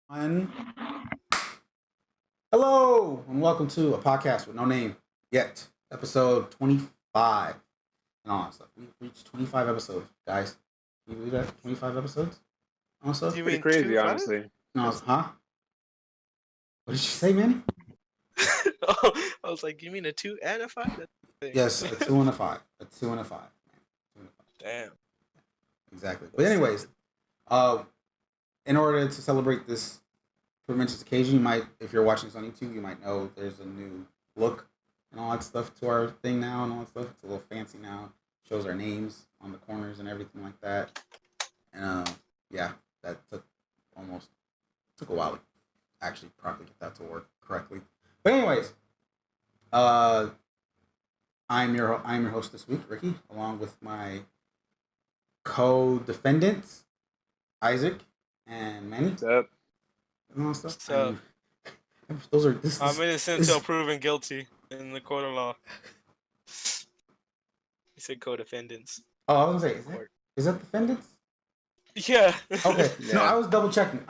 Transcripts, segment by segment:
One. Hello, and welcome to a podcast with no name yet. Episode 25. And all that stuff. We've reached 25 episodes, guys. Can you believe that? 25 episodes? Also? You Pretty mean crazy, 2-5? honestly. No, huh? What did you say, Manny? Oh, I was like, you mean a 2 and a 5? That's the thing. Yes, a 2 and a 5. A 2 and a 5. Man. 2 and a 5. Damn. Exactly. But anyways, uh, in order to celebrate this momentous occasion, you might, if you're watching this on YouTube, you might know there's a new look and all that stuff to our thing now and all that stuff. It's a little fancy now. Shows our names on the corners and everything like that. And yeah, that took a while to actually properly get that to work correctly. But anyways, I'm your host this week, Ricky, along with my co-defendants, Isaac and Manny. What's up? And all that stuff. What's up? Those are this. I'm innocent until proven guilty in the court of law. He said co-defendants. Oh, I was gonna say, is that defendants? Yeah. Okay. Yeah. No, I was double checking.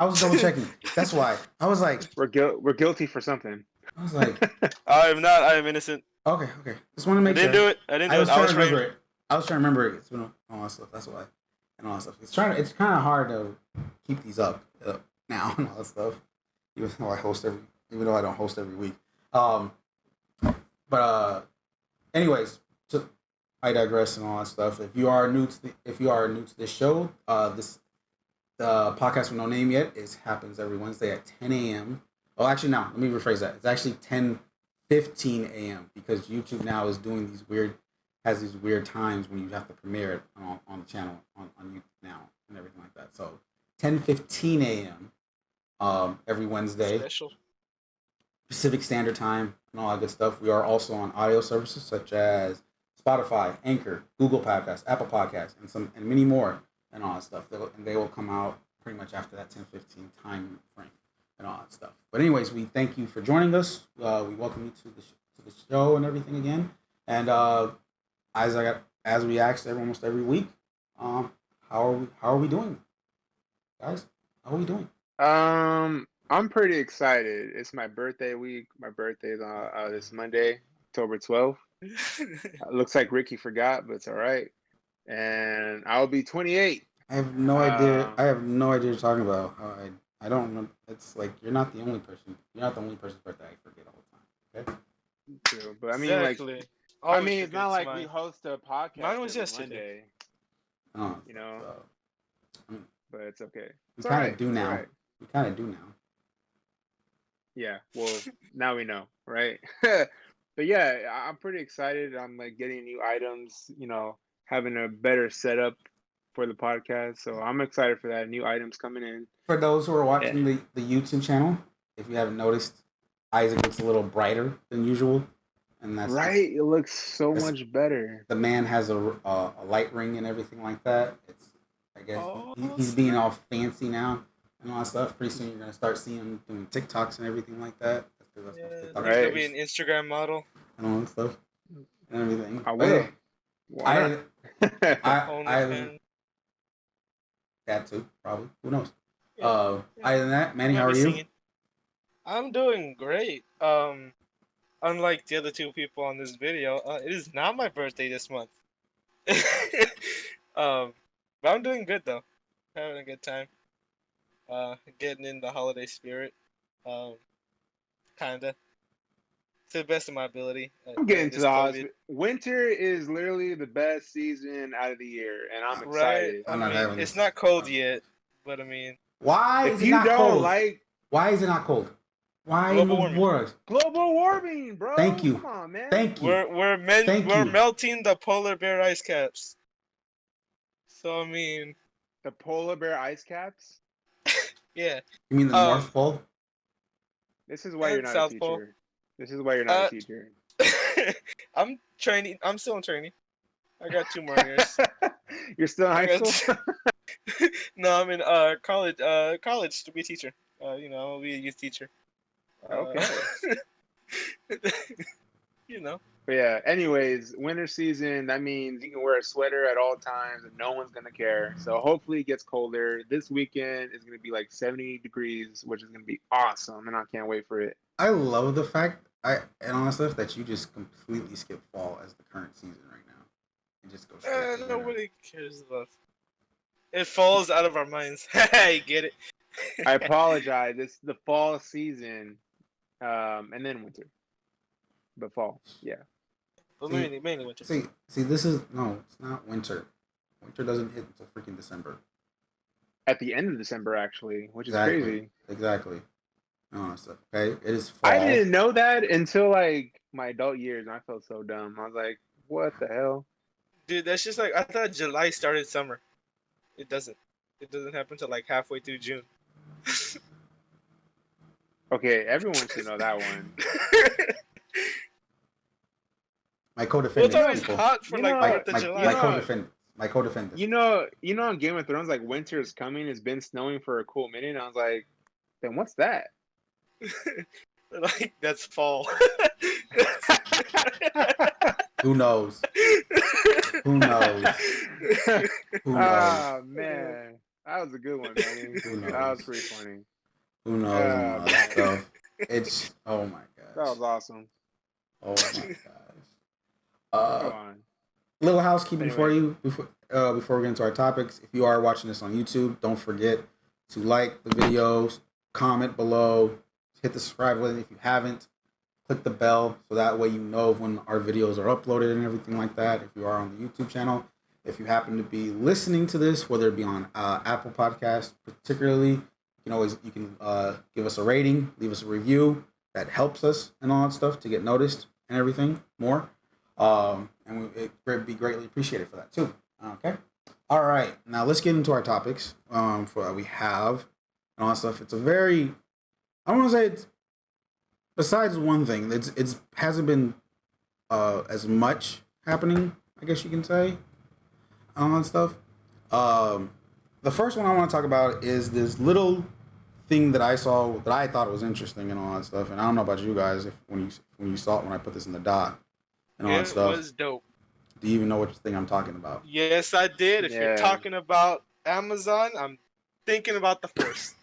That's why. I was like, We're guilty for something. I was like, I am not. I am innocent. okay. Just want to I make didn't sure. do it. I didn't do I was it. trying I was to remember framed. it. I was trying to remember it. It's been all that stuff. That's why. And all that stuff. It's kind of hard to keep these up now and all that stuff. Even though I don't host every week. But anyways, I digress and all that stuff. If you are new to this show, this the podcast with no name yet happens every Wednesday at 10 a.m. Oh, actually, no. Let me rephrase that. It's actually 10:15 a.m. because YouTube now is doing these weird times when you have to premiere it on the channel on YouTube now and everything like that. So 10:15 a.m. Every Wednesday. Special. Pacific Standard Time and all that good stuff. We are also on audio services such as Spotify, Anchor, Google Podcasts, Apple Podcasts, and many more and all that stuff. They will come out pretty much after that 10:15 time frame and all that stuff. But anyways, we thank you for joining us. We welcome you to the show and everything again. And as we ask almost every week, how are we doing, guys? How are we doing? I'm pretty excited. It's my birthday week. My birthday is on this Monday, October 12th. Looks like Ricky forgot, but it's all right. And I'll be 28. I have no idea. I have no idea what you're talking about. I don't remember. It's like you're not the only person. You're not the only person's birthday I forget all the time. Okay. True, but I mean, Exactly. like, Always it's not forgets like we mine. host a podcast Mine was every yesterday. Monday, Oh, you know, so, but it's okay. we It's kind alright, of do it's now. alright. We kind of do now. Yeah, well, now we know, right? But yeah, I'm pretty excited. I'm like getting new items, having a better setup for the podcast. So I'm excited for that. New items coming in. For those who are Yeah. watching the YouTube channel, if you haven't noticed, Isaac looks a little brighter than usual, and that's Right? It looks so It's- much better. the man has a light ring and everything like that. It's I guess Oh, he's being all fancy now and all that stuff. Pretty soon you're gonna start seeing him doing TikToks and everything like that. That's what Yeah, TikTok Right. He'll be an Instagram model. and all that stuff and everything. I But will. yeah, Why I not? I OnlyFans. that too probably. Who knows? Yeah. Other than that, Manny, Might how are be you? singing. I'm doing great. Unlike the other two people on this video, it is not my birthday this month. But I'm doing good though. Having a good time. Getting in the holiday spirit. Kinda. To the best of my ability. I'm during getting to this the COVID. hospital. Winter is literally the best season out of the year, and I'm Right? excited. I'm not having It's this. not cold yet, but I mean, Why is If it you not don't cold? like Why is it not cold? Why in Global the warming. world? global warming, bro, Thank you. Come on, man. Thank you. Thank we're you. melting the polar bear ice caps. So I mean, The polar bear ice caps. yeah. You mean the Um, North Pole? This is why And you're not South a Pole. teacher. This is why you're not Uh, a teacher. I'm training. I'm still in training. I got 2 more years. You're still in I high got- school. No, I'm in college. College to be a teacher. I'll be a youth teacher. Okay. You know. But yeah, anyways, winter season, that means you can wear a sweater at all times and no one's going to care. So hopefully it gets colder. This weekend is going to be like 70 degrees, which is going to be awesome. And I can't wait for it. I love the fact, and honestly, that you just completely skip fall as the current season right now. And just go straight to winter. Nobody cares about it. Falls out of our minds. Hey, get it? I apologize. It's the fall season and then winter. But fall, yeah. But See- mainly winter. See, this is, no, it's not winter. Winter doesn't hit until freaking December. At the end of December, actually, which is Exactly. crazy. Exactly. Stuff. Okay, it is fall. I didn't know that until like my adult years, and I felt so dumb. I was like, "What the hell?" Dude, that's just like I thought July started summer. It doesn't. It doesn't happen till like halfway through June. Okay, everyone should know that one. My Well, co-defendant. it's always people. hot for You like know, Fourth of my July. you know- co-defendant. My co-defendant. You know, on Game of Thrones, like winter is coming. It's been snowing for a cool minute. And I was like, "Then what's that?" Like that's fall. Who knows? Who knows? Who knows? Oh man, that was a good one, man. Who knows? That was pretty funny. Who knows? And all that man. stuff. It's oh my That gosh. was awesome. Oh my gosh. Go on. Little housekeeping for Anyway. you before we get into our topics. If you are watching this on YouTube, don't forget to like the videos, comment below, hit the subscribe button if you haven't. Click the bell so that way you know when our videos are uploaded and everything like that. If you are on the YouTube channel, if you happen to be listening to this, whether it be on Apple Podcasts, particularly, you can give us a rating, leave us a review. That helps us and all that stuff to get noticed and everything more. And it would be greatly appreciated for that too. Okay. All right. Now let's get into our topics. For that we have and all that stuff. It's a very, I don't want to say it's, besides one thing, it's hasn't been as much happening, I guess you can say, and all that stuff. The first one I want to talk about is this little thing that I saw that I thought was interesting and all that stuff. And I don't know about you guys when you saw it when I put this in the doc and all that It stuff. was dope. Do you even know which thing I'm talking about? Yes, I did. If you're Yeah. talking about Amazon, I'm thinking about the Force.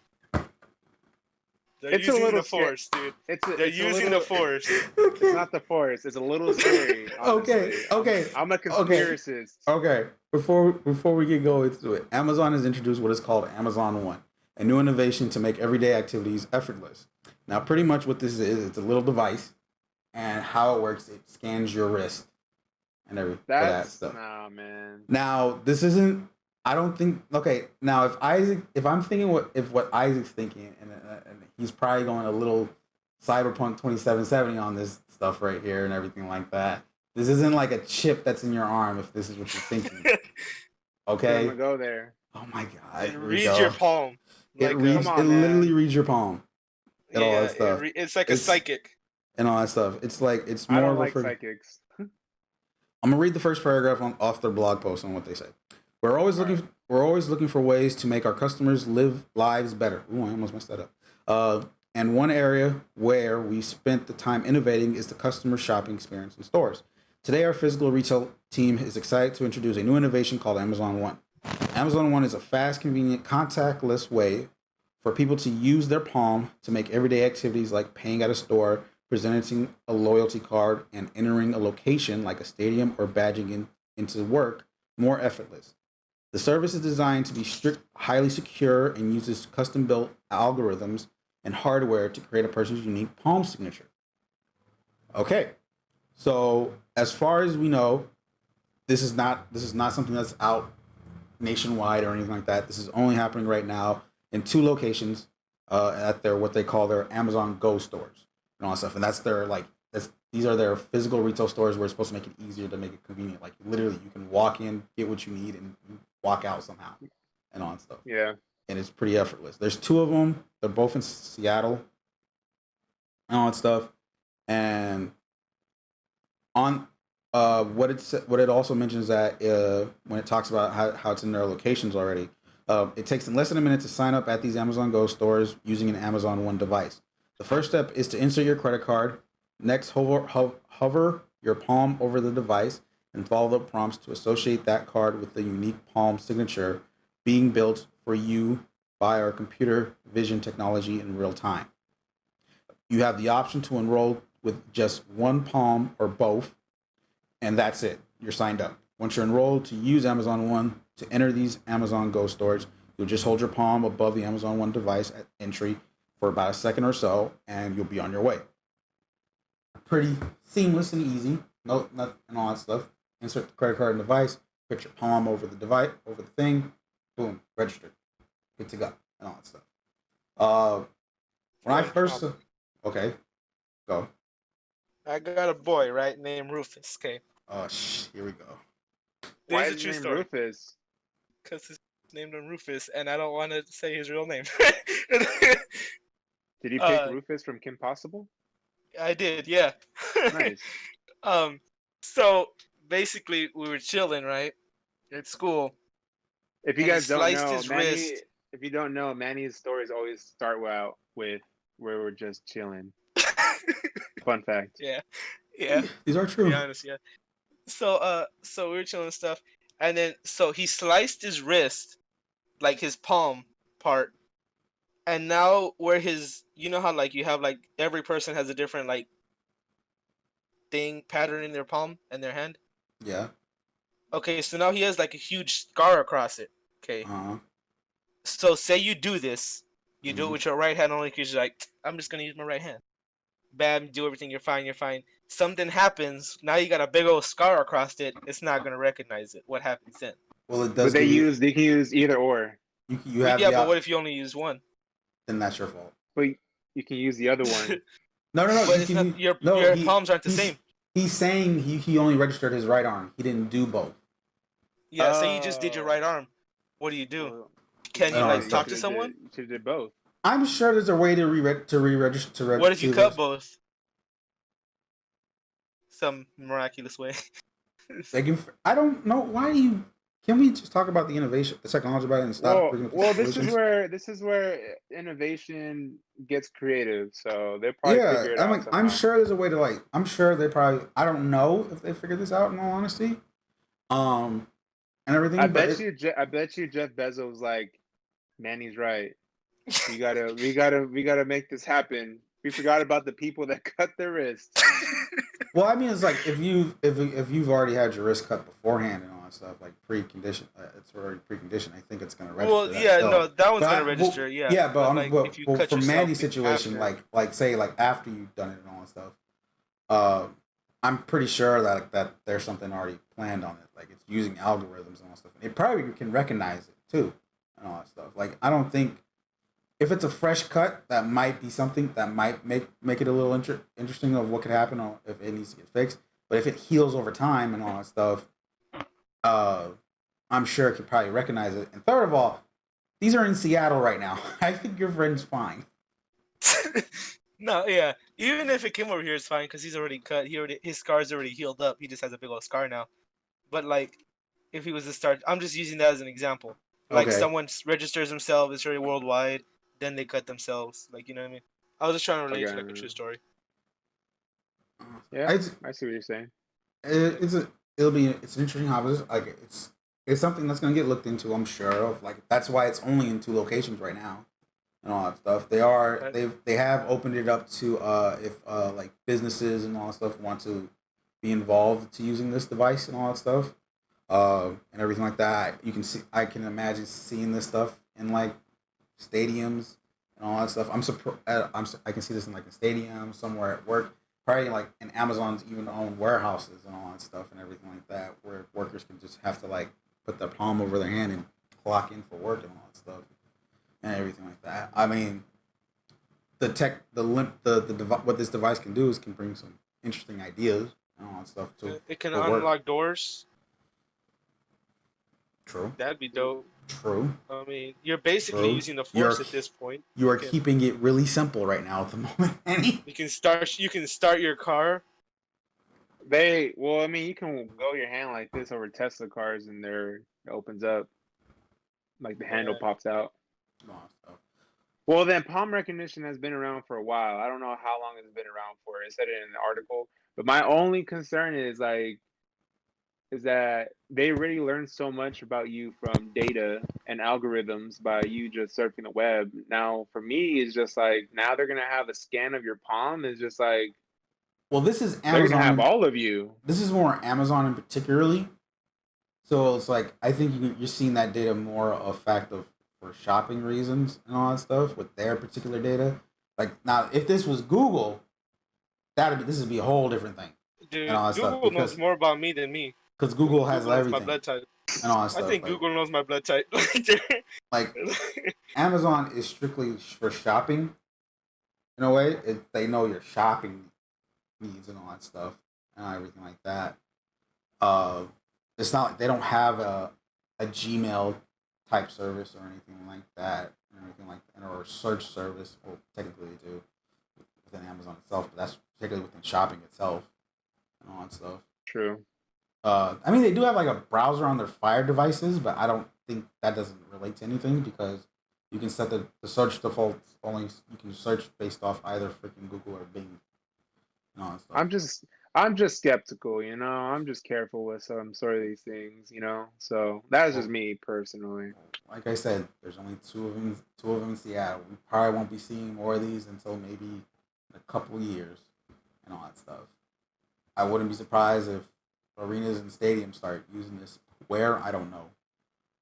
They're It's a using little the Force, dude. They're it's a using little, the Force. It's not the Force. It's a little scary. Okay, honestly. okay, I'm a conspiracist. Okay. Before we get going into it, Amazon has introduced what is called Amazon One, a new innovation to make everyday activities effortless. Now, pretty much what this is, it's a little device, and how it works, it scans your wrist and everything for that That's stuff. nah, man. Now, this isn't. I don't think. Okay, now if I'm thinking what Isaac's thinking, and he's probably going a little Cyberpunk 2077 on this stuff right here and everything like that. This isn't like a chip that's in your arm. If this is what you're thinking, I'm okay. gonna go there. Oh my god! It here we reads go. your palm. It Like, reads. come on, It man. literally reads your palm and all that stuff. It's like a It's- psychic. and all that stuff. It's like it's I more don't of a. like psychics. I'm gonna read the first paragraph off their blog post on what they say. We're always looking for ways to make our customers live lives better. Ooh, I almost messed that up. And one area where we spent the time innovating is the customer shopping experience in stores. Today, our physical retail team is excited to introduce a new innovation called Amazon One. Amazon One is a fast, convenient, contactless way for people to use their palm to make everyday activities like paying at a store, presenting a loyalty card, and entering a location like a stadium or badging into work more effortless. The service is designed to be highly secure, and uses custom-built algorithms and hardware to create a person's unique palm signature. Okay, so as far as we know, this is not something that's out nationwide or anything like that. This is only happening right now in 2 locations at their what they call their Amazon Go stores and all that stuff. And that's their these are their physical retail stores where it's supposed to make it easier to make it convenient. Like literally, you can walk in, get what you need, and walk out somehow and all that stuff. Yeah. And it's pretty effortless. There's 2 of them. They're both in Seattle and all that stuff. And on what it also mentions that when it talks about how it's in their locations already, it takes them less than a minute to sign up at these Amazon Go stores using an Amazon One device. The first step is to insert your credit card Next, hover your palm over the device and follow the prompts to associate that card with the unique palm signature being built for you by our computer vision technology in real time. You have the option to enroll with just one palm or both, and that's it. You're signed up. Once you're enrolled to use Amazon One to enter these Amazon Go stores, you'll just hold your palm above the Amazon One device at entry for about a second or so, and you'll be on your way. Pretty seamless and easy. No, not and all that stuff. Insert the credit card in the device. Put your palm over the device, over the thing. Boom, registered. Good to go, and all that stuff. When I first, okay, go. I got a boy, right, named Rufus. Okay. Here we go. Why This is is a his true name story. Rufus? Because his named him Rufus, and I don't want to say his real name. Did he pick Rufus from Kim Possible? I did, yeah. Nice. So basically, we were chilling, right, at school. If you And he guys don't sliced know, his Manny, wrist. if you don't know, Manny's stories always start out with where we're just chilling. Fun fact. Yeah, yeah. These are To true. be honest, yeah. So we were chilling and stuff, and then so he sliced his wrist, like his palm part, and now where his, you know how like you have like every person has a different like thing pattern in their palm and their hand. Yeah. Okay, so now he has like a huge scar across it. Okay. So say you do this, you do it with your right hand only because you're like, I'm just gonna use my right hand. Bam, do everything, you're fine, you're fine. Something happens, now you got a big old scar across it, it's not gonna recognize it. What happens then? Well, it But does. they can use either or. You have Yeah, the but what if you only use one? then that's your fault. But you can use the other one. No. But You it's can, not, your no, palms aren't the same. He's saying he only registered his right arm. He didn't do both. Yeah, say you just did your right arm. What do you do? Well, Can you like talk to you someone? should have did both. I'm sure there's a way to re-register. What if you cut both? Some miraculous way. I don't know. Why do you? Can we just talk about the innovation, the technology about it, and stop? Well, this is where innovation gets creative. So they probably figure it out. I'm sure there's a way to like. I'm sure they probably. I don't know if they figured this out. In all honesty, and everything. I bet you Jeff Bezos was like, Manny's right. We gotta make this happen. We forgot about the people that cut their wrists. Well, I mean, it's like if you've already had your wrist cut beforehand and all that stuff, like preconditioned, it's already preconditioned. I think it's gonna register. Well, yeah, no, that one's gonna register. Yeah, yeah, but like, but, if you but cut for yourself Mandy's situation, after. like say like after you've done it and all that stuff, I'm pretty sure that there's something already planned on it. Like it's using algorithms and all that stuff. It probably can recognize it too and all that stuff. Like I don't think. If it's a fresh cut, that might be something that might make it a little interesting of what could happen or if it needs to get fixed. But if it heals over time and all that stuff, I'm sure it could probably recognize it. And third of all, these are in Seattle right now. I think your friend's fine. No, yeah. Even if it came over here, it's fine because he's already cut. His scar's already healed up. He just has a big old scar now. But like, if he was to start, I'm just using that as an example. Like someone registers himself, it's already worldwide. Then they cut themselves. Like, you know what I mean? I was just trying to relate to like a true story. Yeah, I see what you're saying. It's an interesting hobby. Like it's something that's gonna get looked into. I'm sure of. Like that's why it's only in 2 locations right now, and all that stuff. They have opened it up to if like businesses and all that stuff want to be involved to using this device and all that stuff, and everything like that. You can see. I can imagine seeing this stuff in like stadiums and all that stuff. I can see this in like a stadium, somewhere at work, probably like in Amazon's even own warehouses and all that stuff and everything like that, where workers can just have to like put their palm over their hand and clock in for work and all that stuff and everything like that. I mean, what this device can do is can bring some interesting ideas and all that stuff too. It can unlock doors. True. That'd be dope. True. I mean, you're basically using the force at this point. You are keeping it really simple right now at the moment, Annie. You can start your car. I mean, you can go your hand like this over Tesla cars, and it opens up, like the handle pops out. Well, then palm recognition has been around for a while. I don't know how long it's been around for. It said it in the article. But my only concern is that they already learned so much about you from data and algorithms by you just surfing the web. Now, for me, it's just like now they're gonna have a scan of your palm. It's just like Well, this is they're gonna have Amazon. all of you. This is more Amazon in particularly. So it's like I think you're seeing that data more a fact of for shopping reasons and all that stuff with their particular data. Like now, if this was Google, this would be a whole different thing and all Dude, that stuff Google knows more about me than me. because Google has Google knows my everything blood type. and all that I stuff. think Google knows my blood type. Like Amazon is strictly for shopping in a way. They know your shopping needs and all that stuff and everything like that. Uh, it's not like they don't have a Gmail type service or anything like that, or a search service. Well, technically they do within Amazon itself, but that's particularly within shopping itself and all that stuff. True. I mean, they do have like a browser on their Fire devices, but I don't think that doesn't relate to anything because you can set the search defaults only. You can search based off either freaking Google or Bing and all that stuff. I'm just skeptical, I'm just careful with some sort of these things, So that's just Well, me personally. like I said, there's only two of them. Two of them in Seattle. We probably won't be seeing more of these until maybe in a couple of years and all that stuff. I wouldn't be surprised if arenas and stadiums start using this. Where I don't know,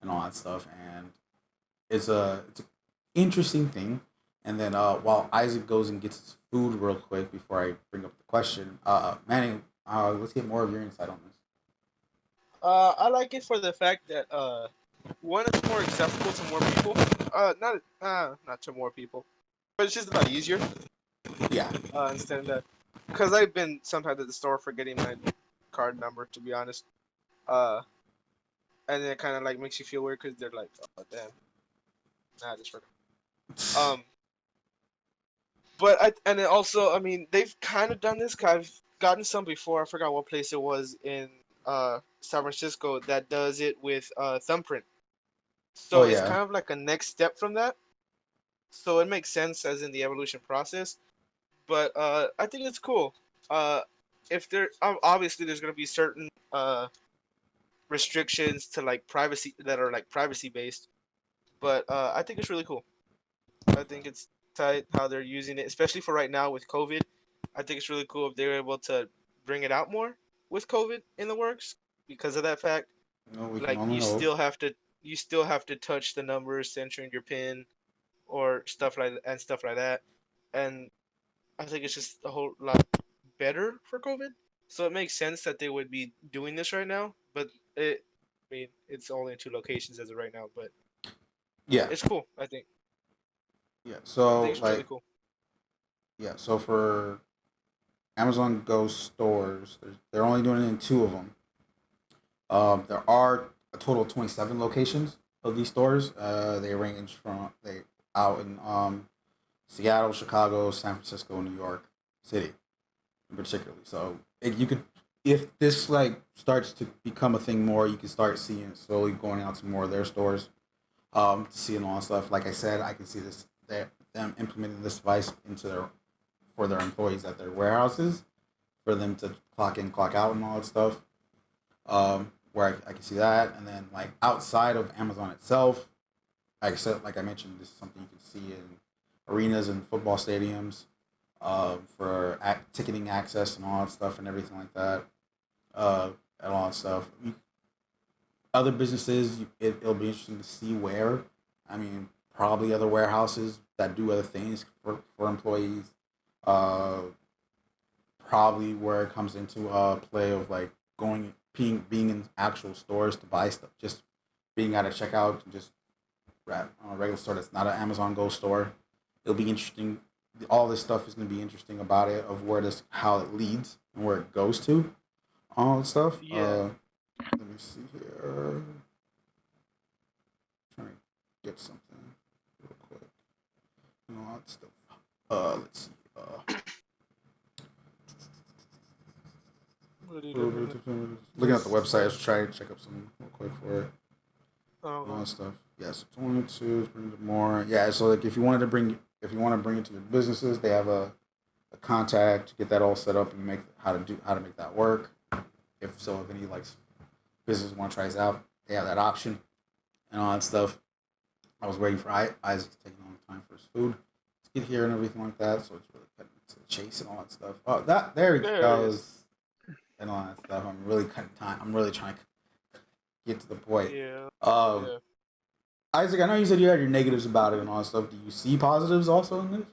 and all that stuff. And it's a interesting thing. And then while Isaac goes and gets his food real quick before I bring up the question, Manny, let's get more of your insight on this. I like it for the fact that one, it's more accessible to more people. Not to more people, but it's just a lot easier. Yeah, Instead of that, because I've been sometimes at the store forgetting my card number, to be honest. Uh, and then it kind of like makes you feel weird because they're like, oh damn, nah, I just forgot. Um, and then also, I mean, they've kind of done this. 'Cause I've gotten some before. I forgot what place it was in San Francisco that does it with thumbprint. oh So it's yeah, kind of like a next step from that. So it makes sense as in the evolution process. But I think it's cool. Uh, if there obviously there's gonna be certain restrictions to like privacy that are like privacy based, but I think it's really cool. I think it's tight how they're using it, especially for right now with COVID. I think it's really cool if they're able to bring it out more with COVID in the works because of that fact. no, we can Like only hope. you still have to touch the numbers, entering your PIN or stuff like that. And I think it's just a whole lot better for COVID. So it makes sense that they would be doing this right now, but I mean, it's only in two locations as of right now, but Yeah, it's cool. yeah. I So think it's really like, cool. yeah. So for Amazon Go stores, they're only doing it in two of them. There are a total of 27 locations of these stores. They range from they out in Seattle, Chicago, San Francisco, New York City, in particularly. So you could, if this like starts to become a thing more, you can start seeing it slowly going out to more of their stores. To see and all that stuff. Like I said, I can see them implementing this device into their for their employees at their warehouses for them to clock in, clock out, and all that stuff. Where I can see that, and then like outside of Amazon itself, like I said, like I mentioned, this is something you can see in arenas and football stadiums, for ticketing access and all that stuff and everything like that, and all that stuff. Other businesses, it'll be interesting to see where. I mean, probably other warehouses that do other things for employees. Uh, Probably where it comes into play of like being in actual stores to buy stuff, just being at a checkout and just a regular store that's not an Amazon Go store. It'll be interesting. All this stuff is going to be interesting about it, of where this, how it leads and where it goes to, all that stuff. Yeah. Let me see here. Trying to get something real quick. And all that stuff. Let's see. What are you doing? Looking at the website, I was trying to check up some real quick for it. All Oh, that stuff. Yes, 22 is bring it more. Yeah, so like if you want to bring it to your businesses, they have a contact to get that all set up and make how to make that work. If any like business want to try this out, they have that option and all that stuff. I was waiting for Isaac to take a long time for his food to get here and everything like that, so it's really cutting to the chase and all that stuff. Oh, that there he There it is. goes and all that stuff. I'm really cutting time. I'm really trying to get to the point. Yeah. Um, Yeah. Isaac, I know you said you had your negatives about it and all that stuff. Do you see positives also in this?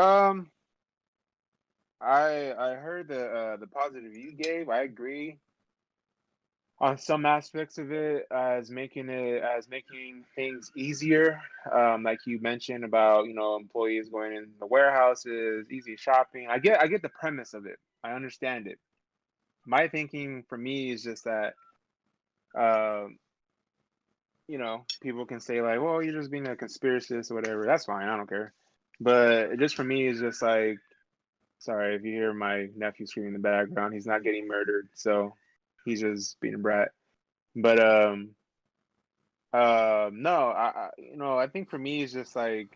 Um, I heard the positive you gave. I agree on some aspects of it as making things easier. Like you mentioned about employees going in the warehouses, easy shopping. I get the premise of it. I understand it. My thinking for me is just that um, people can say like, well, you're just being a conspiracist or whatever. That's fine. I don't care. But just for me, it's just like, sorry if you hear my nephew screaming in the background. He's not getting murdered, so he's just being a brat. But no, I think for me it's just like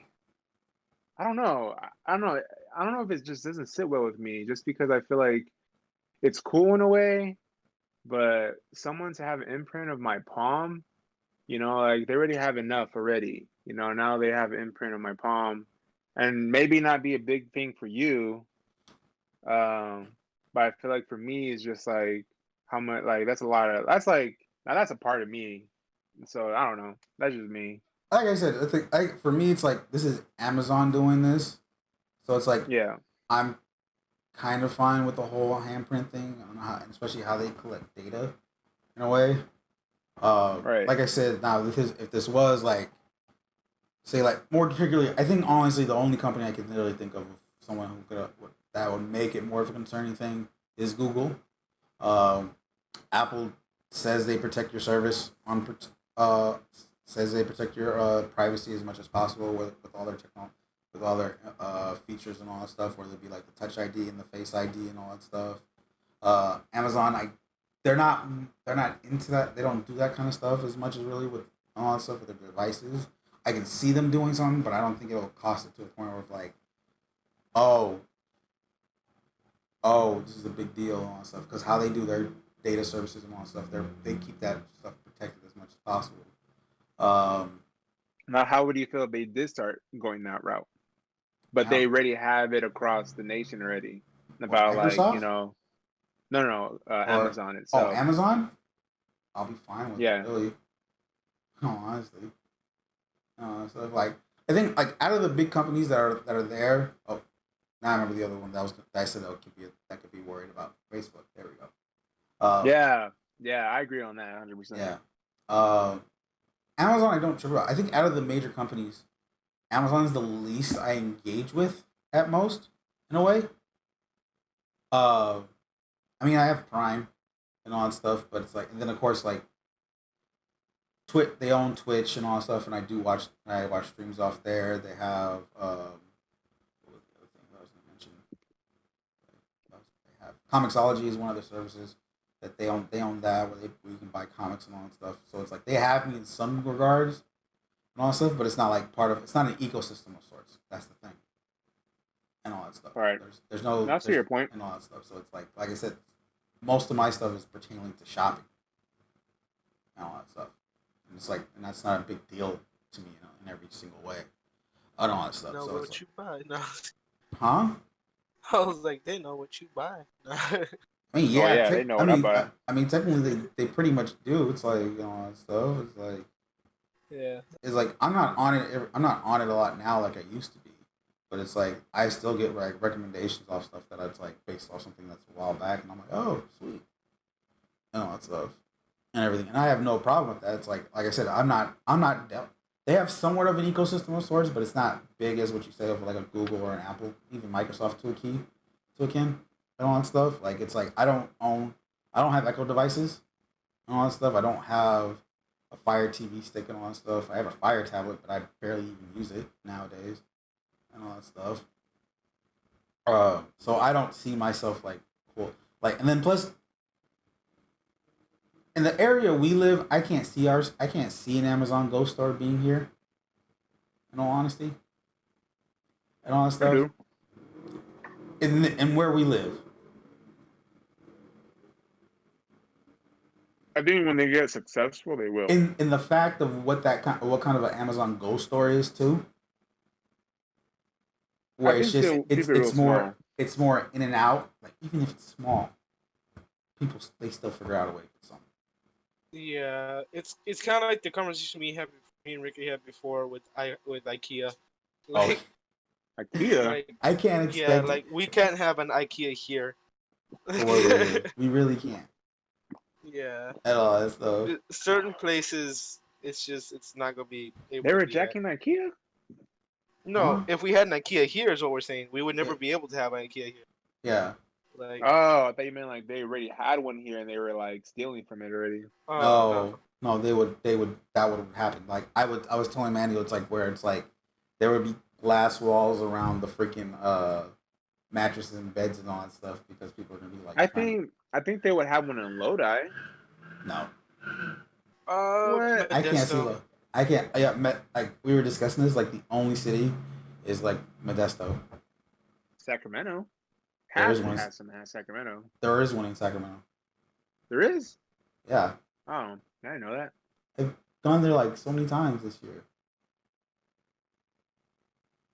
I don't know. I don't know. I don't know if it just doesn't sit well with me, just because I feel like it's cool in a way, but someone to have an imprint of my palm, like they already have enough already. Now they have an imprint of my palm, and maybe not be a big thing for you, but I feel like for me it's just like how much like that's a lot of that's like now that's a part of me. So I don't know. That's just me. Like I said, for me, it's like this is Amazon doing this, so it's like Yeah. I'm kind of fine with the whole handprint thing, especially how they collect data in a way. Right. Like I said, now if this was like say like more particularly, I think honestly the only company I can literally think of someone who could that would make it more of a concerning thing is Google. Um, Apple says they protect your service uh says they protect your privacy as much as possible with all their technology with all their features and all that stuff, whether it be like the Touch ID and the Face ID and all that stuff. Amazon, they're not they're not into that. They don't do that kind of stuff as much as really with all that stuff with their devices. I can see them doing something, but I don't think it'll cost it to a point where it's like, oh, this is a big deal and all that stuff. Because how they do their data services and all that stuff, they keep that stuff protected as much as possible. Um, Now, how would you feel if they did start going that route, but how, they already have it across the nation already? what About like, Microsoft no, no, no, or Amazon itself. Amazon? I'll be fine with it, Yeah, really. No, honestly. So like I think like out of the big companies that are there. Oh, now I remember the other one that I said that could be worried about Facebook. There we go. Uh, yeah, yeah. I agree on that 100%. yeah. Uh, Amazon I don't trip about. I think out of the major companies, Amazon is the least I engage with at most in a way. Uh, I mean I have Prime and all that stuff, but it's like and then of course like they own Twitch and all that stuff, and I watch streams off there. They have what was the other thing I was gonna mention? They have Comixology is one of their services that they own. They own that where you can buy comics and all that stuff. So it's like they have me in some regards and all that stuff, but it's not like it's not an ecosystem of sorts. That's the thing and all that stuff. All right. There's no That's to your point. and all that stuff. So it's like I said, most of my stuff is pertaining to shopping and all that stuff. And it's like, and that's not a big deal to me, in every single way. I don't know that stuff. Know So it's what like, you buy. No, huh? I was like, they know what you buy. I mean, Oh yeah. yeah, they know what I buy. I mean, technically, they pretty much do. It's like all that stuff. Yeah. It's like I'm not on it. I'm not on it a lot now, like I used to be. But it's like I still get like recommendations off stuff that it's like based off something that's a while back, and I'm like, oh, sweet, and all that stuff. And everything. And I have no problem with that. It's like I said, they have somewhat of an ecosystem of sorts, but it's not big as what you say of like a Google or an Apple, even Microsoft to a kin, and all that stuff. Like it's like I don't have Echo devices and all that stuff. I don't have a Fire TV stick and all that stuff. I have a Fire tablet, but I barely even use it nowadays and all that stuff. So I don't see myself like cool. Like and then plus in the area we live, I can't see an Amazon Go store being here. In all honesty, and all that I stuff. do. In where we live. I think when they get successful, they will. In the fact of what kind of an Amazon Go store is too, where I it's think just they'll keep it real it's more in and out. Like even if it's small, people they still figure out a way to get something. Yeah, it's kind of like the conversation me and Ricky had before with IKEA. Like, IKEA. like I can't yeah, expect like we can't have an IKEA here. it where we live. We really can't Yeah, at all. That stuff. certain places it's not gonna be able They're to be at. rejecting IKEA. No, Huh? if we had an IKEA here, is what we're saying. We would never Yeah. be able to have an IKEA here. Yeah. Like, Oh, I thought you meant like they already had one here and they were like stealing from it already. oh No, they would that would happen. Like I was telling Mandy, it's like where it's like there would be glass walls around the freaking mattresses and beds and all that stuff because people are gonna be like I think they would have one in Lodi. no. What? I can't see Modesto. I can't like we were discussing this, like the only city is like Modesto. Sacramento. There is Has to one. have some at Sacramento. There is one in Sacramento. There is? Yeah. Oh, I didn't know that. I've gone there like so many times this year.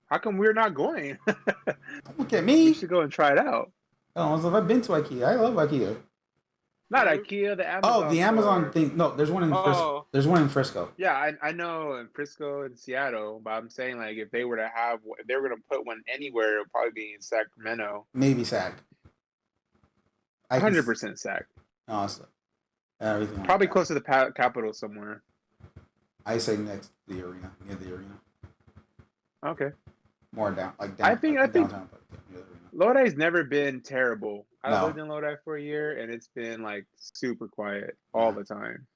How come we're not going? Don't look at We me. should go and try it out. Oh, so I've been to IKEA. I love IKEA. Not Mhm. IKEA, the Amazon. Oh, the Amazon store. thing. No, there's one in Frisco. Oh, There's one in Frisco. Yeah, I know in Frisco and Seattle, but I'm saying like if they were gonna put one anywhere, it would probably be in Sacramento. Maybe SAC. I can 100% Sac. honestly. Everything. Like Probably that. close to the capital somewhere. I say next to the arena, near the arena. Okay. More down, like down. I think downtown, but near the arena. Lodi's never been terrible. I No. lived in Lodi for a year, and it's been like super quiet all the time.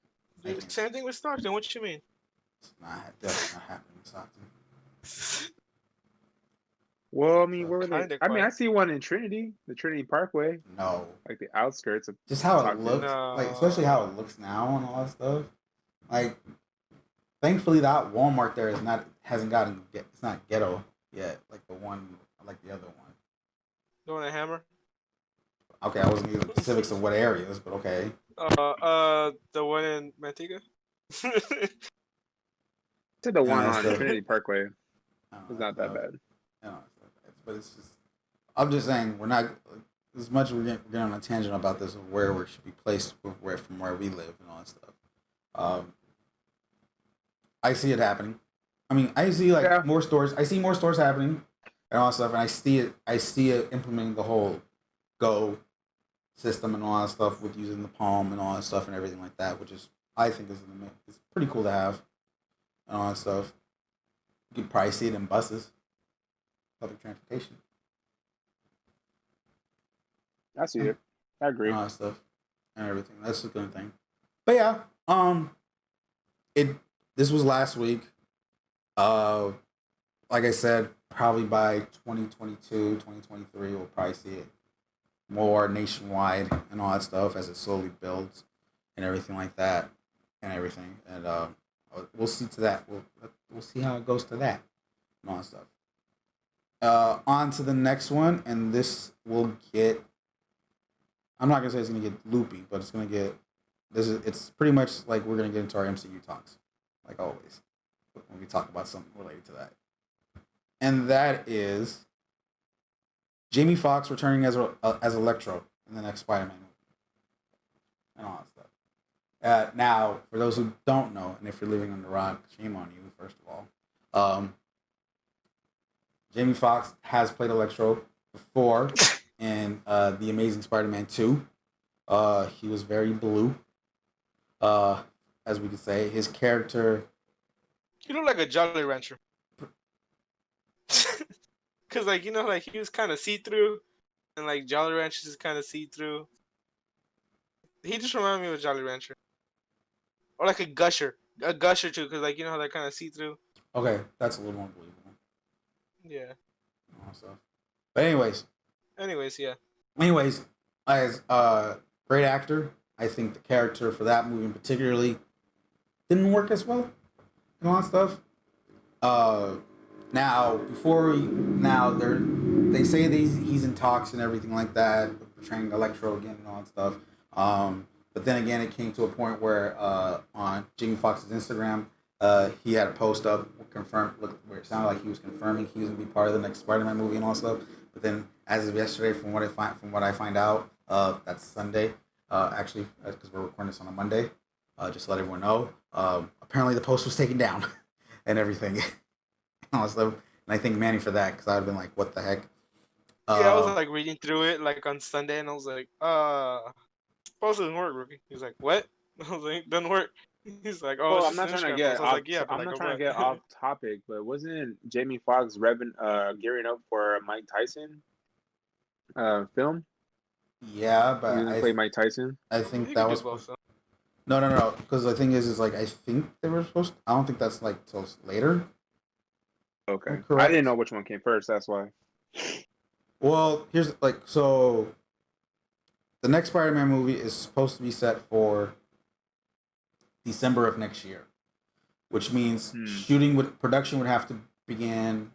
dude, same thing with Stockton. What you mean? It's definitely not happening in Stockton. Well, I mean, So where were they? kinda I mean, I quiet. see one in Trinity, the Trinity Parkway, No, like the outskirts of. just how it Stockton. looks, like especially how it looks now and all that stuff. Like, thankfully that Walmart there hasn't gotten it's not ghetto yet, like the one like the other one. Going to Hammer? Okay, I wasn't giving the specifics of what areas, but okay. The one in Manteca. To the one that's on the- Trinity Parkway. I don't know, It's not that bad. You know, but it's just. I'm just saying we're not as much. We're getting on a tangent about this of where we should be placed from where we live and all that stuff. I see it happening. I mean, I see like more stores. I see more stores happening and all that stuff, and I see it. I see it implementing the whole Go system and all that stuff with using the Palm and all that stuff and everything like that, which is I think it's pretty cool to have and all that stuff. You can probably see it in buses, public transportation, I see it. I agree. and all that stuff and everything. That's a good thing. But yeah, this was last week. Like I said, probably by 2022, 2023, we'll probably see it more nationwide and all that stuff as it slowly builds and everything like that and everything. And we'll see to that. We'll see how it goes to that and all that stuff. On to the next one, and this will get. I'm not gonna say it's gonna get loopy, but it's gonna get. It's pretty much like we're gonna get into our MCU talks, like always, when we talk about something related to that. And that is Jamie Foxx returning as Electro in the next Spider-Man movie, and all that stuff. Now, for those who don't know, and if you're living on the rock, shame on you. First of all, Jamie Foxx has played Electro before in The Amazing Spider-Man 2. He was very blue, as we could say. His character. He looked like a Jolly Rancher. Cause like like he was kind of see through, and like Jolly Ranchers is kind of see through. He just reminded me of a Jolly Rancher, or like a Gusher too. Cause like how they're kind of see through. Okay, that's a little more believable. Yeah. And all that stuff. But anyways, Anyways, yeah. as great actor. I think the character for that movie in particularly didn't work as well and all that stuff. Uh, now they say he's in talks and everything like that, portraying Electro again and all that stuff. But then again, it came to a point where on Jamie Foxx's Instagram, he had a post up where it sounded like he was confirming he was gonna be part of the next Spider-Man movie and all that stuff. But then, as of yesterday, from what I find out, that's Sunday. Actually, because we're recording this on a Monday. Just to let everyone know. Apparently, the post was taken down and everything. And all that stuff. And I thank Manny for that because I'd have been like, "What the heck?" Yeah, I was like reading through it like on Sunday, and I was like, post doesn't work, rookie. He's like, what? I was like, doesn't work. He's like, oh, Well, it's I'm just not an trying to Instagram get post. I was off. like, yeah, but I'm like, not oh, trying to what? get off topic, but wasn't Jamie Foxx gearing up for a Mike Tyson film? Yeah, He's but gonna play Mike Tyson. I think He that could do was both, though. no. Because the thing is like I think they were supposed. I don't think that's like till later. Okay, I Correct. didn't know which one came first. That's why. Well, here's like so. The next Spider-Man movie is supposed to be set for December of next year, which means production would have to begin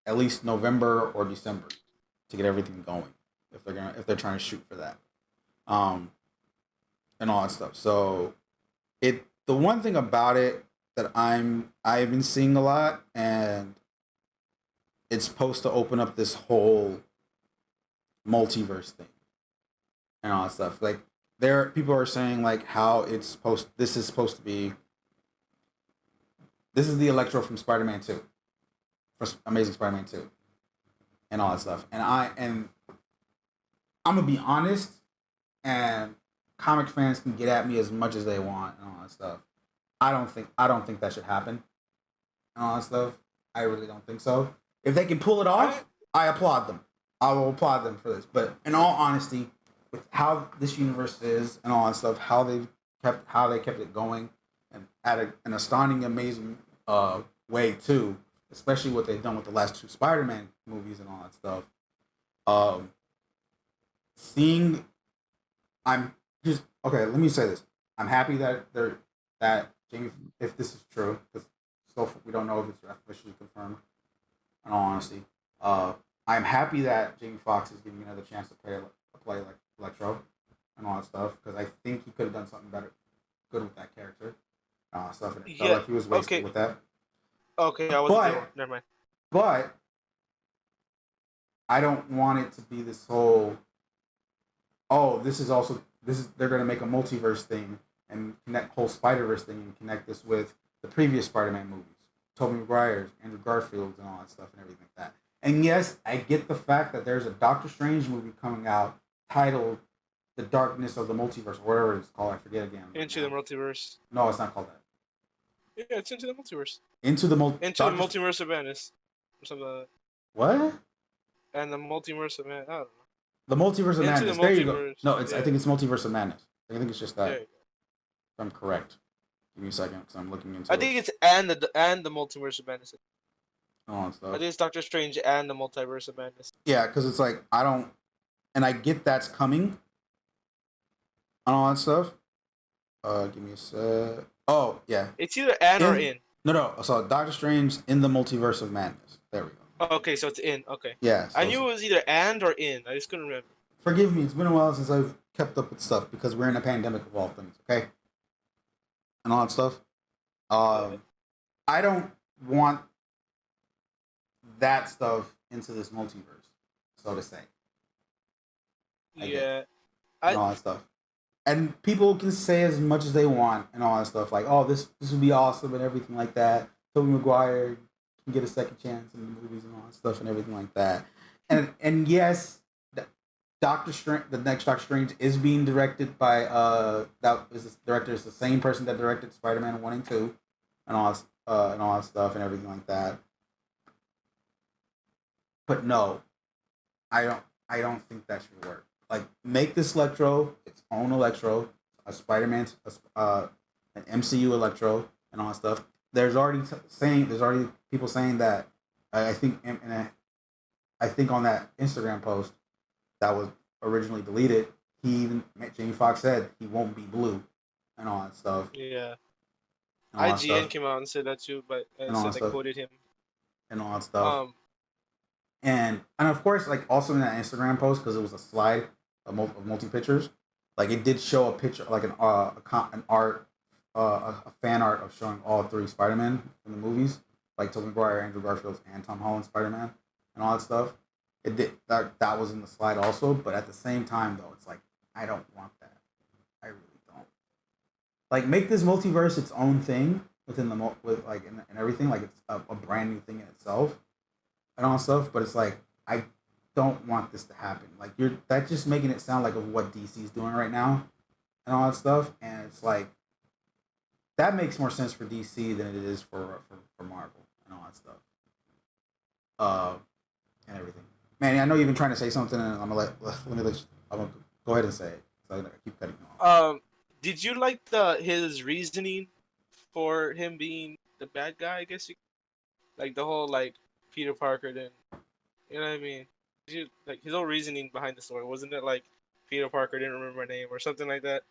at least November or December to get everything going if they're trying to shoot for that, and all that stuff. So the one thing about it that I've been seeing a lot, and it's supposed to open up this whole multiverse thing and all that stuff. Like people are saying like how this is supposed to be. This is the Electro from Spider-Man 2, for Amazing Spider-Man 2, and all that stuff. And I'm gonna be honest, and comic fans can get at me as much as they want and all that stuff. I don't think that should happen and all that stuff. I really don't think so. If they can pull it off, I applaud them. I will applaud them for this. But in all honesty, with how this universe is and all that stuff, how they kept it going, and at an astounding, amazing way too, especially what they've done with the last two Spider-Man movies and all that stuff. I'm just okay. Let me say this: I'm happy that Jamie, if this is true, because still we don't know if it's officially confirmed. In all honesty, I'm happy that Jamie Foxx is giving another chance to play like Electro and all that stuff because I think he could have done something good with that character, stuff. And it felt like he was wasted with that. Okay, I wasn't there. Never mind. But I don't want it to be this whole. Oh, they're gonna make a multiverse thing and connect whole Spider-Verse thing and connect this with the previous Spider-Man movies, Tobey Maguire's, Andrew Garfield's, and all that stuff and everything like that. And yes, I get the fact that there's a Doctor Strange movie coming out titled "The Darkness of the Multiverse" or whatever it's called. I forget again. Into the Multiverse. No, it's not called that. Yeah, it's Into the Multiverse. Into the Multiverse of Madness. Or something like that. What? And the Multiverse of Madness. I don't know. The Multiverse of Madness. There you go. No, I think it's Multiverse of Madness. I think it's just that. If I'm correct. Give me a second, because I'm looking into. I think it's and the Multiverse of Madness. All that stuff. I think it's Doctor Strange and the Multiverse of Madness. Yeah, because it's like I don't, and I get that's coming. And all that stuff. Give me a sec. Oh yeah. It's either or in. No. So Doctor Strange in the Multiverse of Madness. There we go. Okay, so it's in. Okay. Yeah. So I knew it was either and or in. I just couldn't remember. Forgive me. It's been a while since I've kept up with stuff because we're in a pandemic of all things. Okay. And all that stuff. I don't want that stuff into this multiverse, so to say. Yeah. And all that stuff. And people can say as much as they want and all that stuff, like, oh, this would be awesome and everything like that. Tobey Maguire can get a second chance in the movies and all that stuff and everything like that. And yes, Doctor Strange, the next Doctor Strange is being directed by the director is the same person that directed Spider-Man 1 and 2 and all that stuff and everything like that. But no, I don't think that should work. Like, make this Electro its own Electro, a Spider-Man, an MCU Electro, and all that stuff. There's already people saying that. I think on that Instagram post that was originally deleted, Jamie Foxx said he won't be blue, and all that stuff, Yeah. and all that IGN stuff, came out and said that too, but and all said that they stuff, quoted him. and all that stuff. Um, And of course, like also in that Instagram post, because it was a slide of multi pictures, like it did show a picture, like an art, a fan art of showing all three Spider Man in the movies, like Tobey Maguire, Andrew Garfield, and Tom Holland Spider Man, and all that stuff. It did that was in the slide also, but at the same time though, it's like I don't want that. I really don't. Like make this multiverse its own thing within with like and everything, like it's a brand new thing in itself and all that stuff. But it's like I don't want this to happen. Like that's just making it sound like of what DC's doing right now and all that stuff. And it's like that makes more sense for DC than it is for Marvel and all that stuff. And everything. Manny, I know you've been trying to say something, and I'm gonna I'm gonna go ahead and say it. So I keep cutting you off. did you like his reasoning for him being the bad guy? I guess like the whole like Peter Parker then, you know what I mean? Like his whole reasoning behind the story, wasn't it like Peter Parker didn't remember my name or something like that,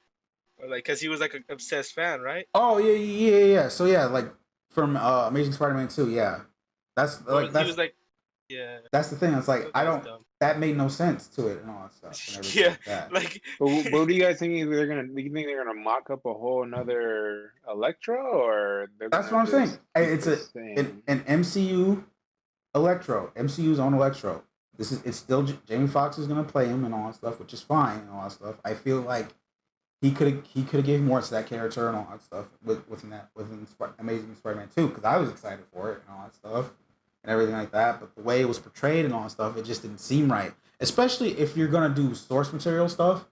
or like because he was like an obsessed fan, right? Oh yeah. So yeah, like from Amazing Spider-Man 2, yeah. That's Or like he was like, yeah, that's the thing. It's like I that was don't. dumb. That made no sense to it and all that stuff and everything Yeah, like that. like But what do you guys think they're gonna? Do you think they're gonna mock up a whole another Electro, or they're That's gonna what I'm saying. just It's keep a the same? an MCU Electro, MCU's own Electro. It's still Jamie Foxx is gonna play him and all that stuff, which is fine and all that stuff. I feel like he could have gave more to that character and all that stuff within Amazing Spider-Man 2 because I was excited for it and all that stuff and everything like that. But the way it was portrayed and all that stuff, it just didn't seem right. Especially if you're gonna do source material stuff.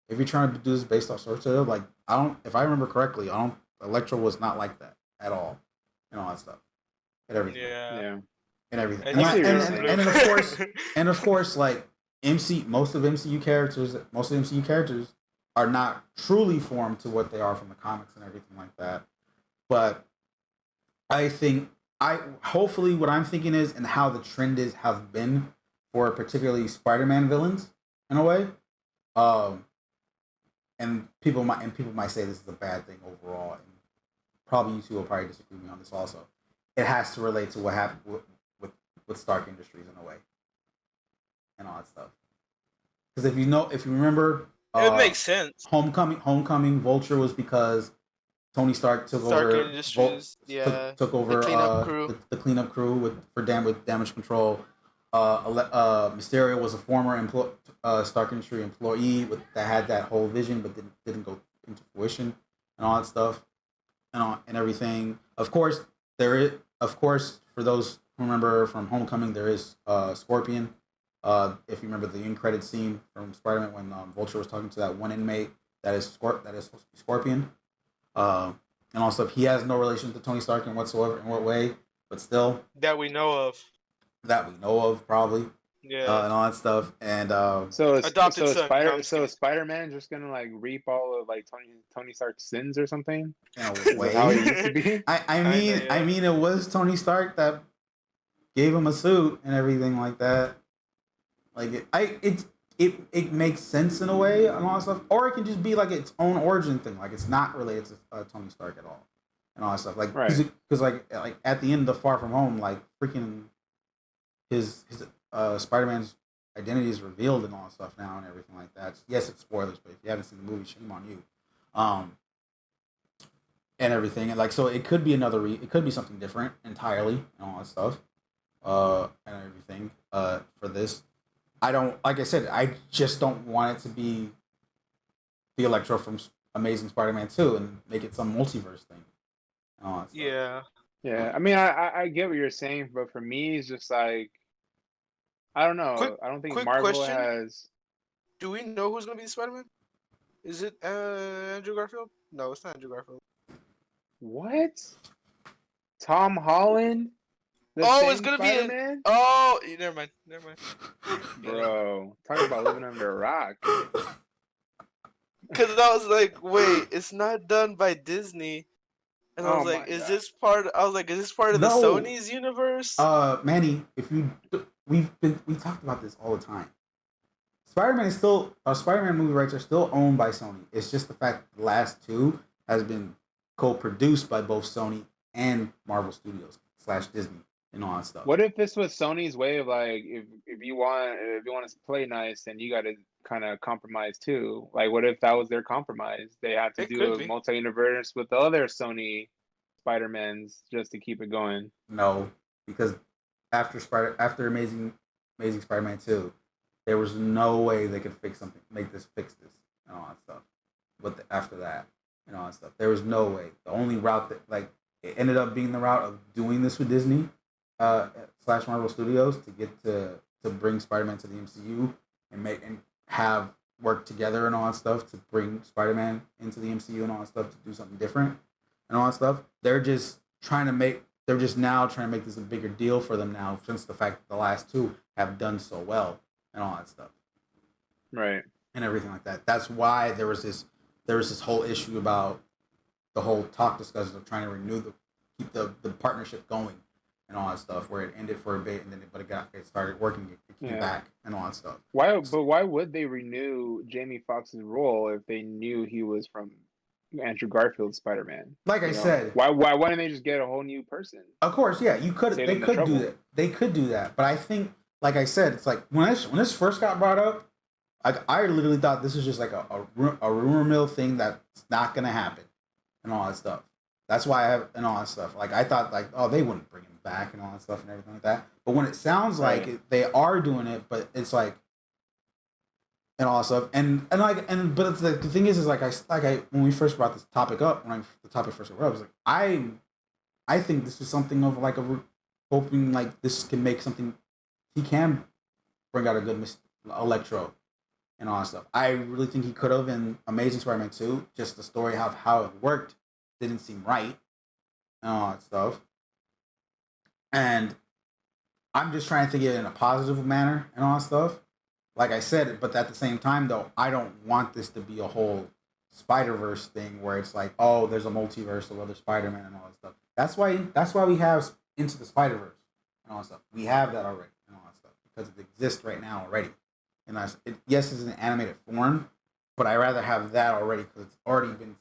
If you're trying to do this based off source material, like I don't, if I remember correctly, I don't. Electro was not like that at all and all that stuff and everything. yeah. Yeah. And everything. And I see what you're saying. And of course, like most of MCU characters are not truly formed to what they are from the comics and everything like that. But I think hopefully what I'm thinking is and how the trend have been for particularly Spider-Man villains in a way. And people might say this is a bad thing overall, and probably you two will probably disagree with me on this also. It has to relate to what happened with Stark Industries in a way, and all that stuff. Because if you remember, It makes sense. Homecoming, Vulture was because Tony Stark took over Industries, yeah, took over the cleanup crew. The cleanup crew with damage control. Mysterio was a former Stark Industry employee that had that whole vision, but didn't go into fruition and all that stuff and everything. Of course, for those who remember from Homecoming, there is Scorpion. If you remember the end credit scene from Spider-Man when Vulture was talking to that one inmate that is supposed to be Scorpion, and all stuff. He has no relation to Tony Stark in whatsoever, in what way, but still That we know of. that we know of, probably, Yeah. and all that stuff. And Adopted son. No, I'm just kidding. Spider-Man just gonna like reap all of like Tony Stark's sins or something? in a Is that way, how it used to be? I mean, it was Tony Stark that gave him a suit and everything like that. Like it makes sense in a way and all that stuff, or it can just be like its own origin thing, like it's not related to Tony Stark at all, and all that stuff. Like because like at the end of Far From Home, like freaking his Spider-Man's identity is revealed and all that stuff now and everything like that. Yes, it's spoilers, but if you haven't seen the movie, shame on you. And everything, and like so, it could be it could be something different entirely and all that stuff, and everything. For this. I don't, like I said, I just don't want it to be the Electro from Amazing Spider-Man 2 and make it some multiverse thing. Yeah. Yeah, I mean, I get what you're saying, but for me, it's just like, I don't know. I don't think Marvel question. has. Do we know who's gonna be Spider-Man? Is it Andrew Garfield? No, it's not Andrew Garfield. What? Tom Holland? It's gonna Spider-Man? be Oh, never mind. Bro, talking about living under a rock. Because I was like, wait, it's not done by Disney, and I was like, is this part? I was like, is this part of the Sony's universe? Manny, we talked about this all the time. Spider-Man movie rights are still owned by Sony. It's just the fact that the last two has been co-produced by both Sony and Marvel Studios / Disney and all that stuff. What if this was Sony's way of like, if you want to play nice, then you got to kind of compromise too. Like, what if that was their compromise? They have to It do could a be. multi-universe with the other Sony Spider-Mans just to keep it going. No, because after Amazing Spider-Man 2, there was no way they could fix this, and all that stuff. But after that, and all that stuff, there was no way. The only route that like it ended up being the route of doing this with Disney, / Marvel Studios to get to bring Spider-Man to the MCU and have work together and all that stuff to bring Spider-Man into the MCU and all that stuff to do something different and all that stuff. They're just now trying to make this a bigger deal for them now, since the fact that the last two have done so well and all that stuff, Right. and everything like that. That's why there was this whole issue about the whole talk discussions of trying to keep the partnership going and all that stuff, where it ended for a bit and then it started working, it came back and all that stuff. Why would they renew Jamie Foxx's role if they knew he was from Andrew Garfield's Spider-Man? Like I said, why didn't they just get a whole new person? of course, yeah, they could do that. They could do that, but I think, like I said, it's like when this first got brought up, I literally thought this was just like a rumor mill thing that's not gonna happen and all that stuff. That's why I have and all that stuff. Like I thought, like, oh, they wouldn't bring him back and all that stuff and everything like that. But when it sounds like they are doing it, but it's like and all that stuff, but it's like the thing is like I when we first brought this topic up, the topic first came up, I was like, I think this is something of like hoping like this can make something. He can bring out a good Electro and all that stuff. I really think he could have in Amazing Spider-Man 2. Just the story of how it worked didn't seem right and all that stuff. And I'm just trying to think of it in a positive manner and all that stuff. Like I said, but at the same time, though, I don't want this to be a whole Spider-Verse thing where it's like, oh, there's a multiverse of other Spider-Man and all that stuff. That's why we have Into the Spider-Verse and all that stuff. We have that already and all that stuff because it exists right now already. And yes, it's an animated form, but I'd rather have that already because it's already been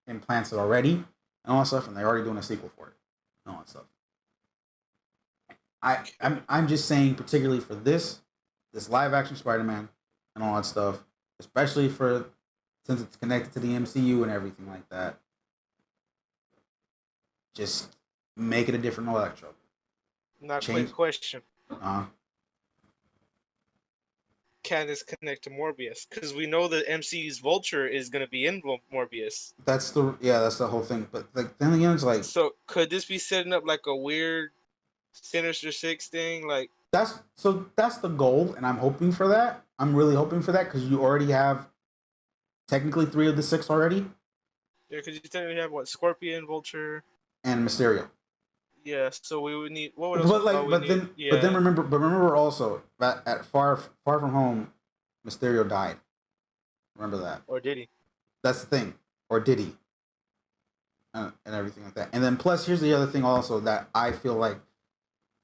implanted already and all that stuff, and they're already doing a sequel for it and all that stuff. I'm just saying, particularly for this live action Spider-Man and all that stuff, especially since it's connected to the MCU and everything like that, just make it a different Electro. Not quick question. Uh-huh. Can this connect to Morbius? Because we know that MCU's Vulture is going to be in Morbius. That's the whole thing. But like then again, it's like, so could this be setting up like a weird Sinister Six thing? Like that's the goal, and I'm hoping for that. I'm really hoping for that because you already have technically 3 of the 6 already. Yeah, because you technically have Scorpion, Vulture, and Mysterio. Yeah, so we would need what else? But then remember also that at Far From Home, Mysterio died. Remember that. Or did he? That's the thing. Or did he? And everything like that. And then plus, here's the other thing also that I feel like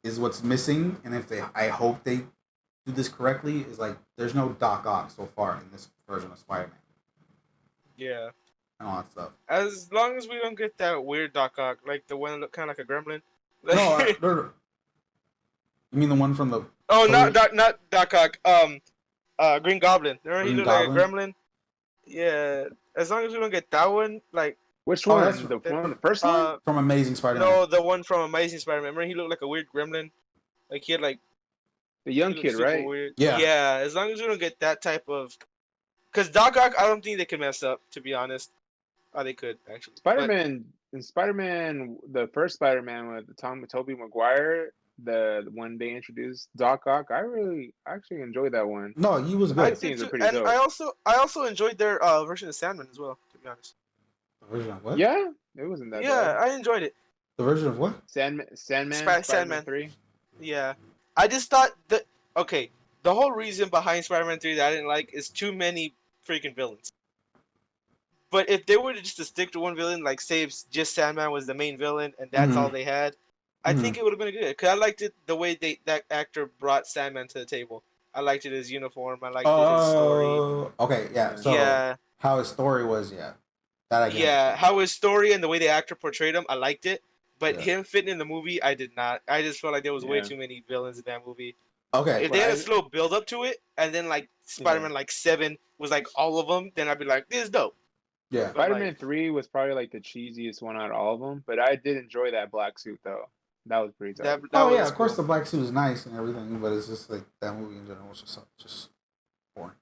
is what's missing, and I hope they do this correctly, is like there's no Doc Ock so far in this version of Spider-Man. Yeah. And all that stuff. As long as we don't get that weird Doc Ock, like the one that looked kind of like a gremlin. No. You mean the one from the? Oh, not Doc Ock. Green Goblin. Remember he looked like a gremlin. Yeah. As long as we don't get that one, like. Which one? The first one from Amazing Spider-Man. No, the one from Amazing Spider-Man. Remember he looked like a weird gremlin. Like he had like. The young kid, right? Weird. Yeah. Yeah. As long as we don't get that type of. Because Doc Ock, I don't think they can mess up. To be honest. Oh, they could actually. Spider-Man, the first Spider-Man with Tobey Maguire, the one they introduced Doc Ock, I actually enjoyed that one. No, he was good. Scenes are pretty dope. I also enjoyed their version of Sandman as well. To be honest. The version of what? Yeah, it wasn't that. Yeah, bad. I enjoyed it. The version of what? Sandman. Sandman 3. Yeah, I just thought that the whole reason behind Spider-Man 3 that I didn't like is too many freaking villains. But if they were to stick to one villain, like say just Sandman was the main villain and that's all they had, I think it would have been good. Because I liked it the way that actor brought Sandman to the table. I liked it his uniform. I liked it his story. Okay, yeah. Yeah. So Yeah, how his story was, yeah, that I can yeah. understand. How his story and the way the actor portrayed him, I liked it. But Yeah. him fitting in the movie, I did not. I just felt like there was way Yeah. too many villains in that movie. Okay, If But they had a I slow build up to it, and then like Spider-Man like 7 was like all of them, then I'd be like, this is dope. yeah. But Spider-Man like, 3 was probably like the cheesiest one out of all of them, but I did enjoy that black suit though. That was pretty that tight. that Oh yeah, was of course cool. the black suit is nice and everything, but it's just like that movie in general was just boring.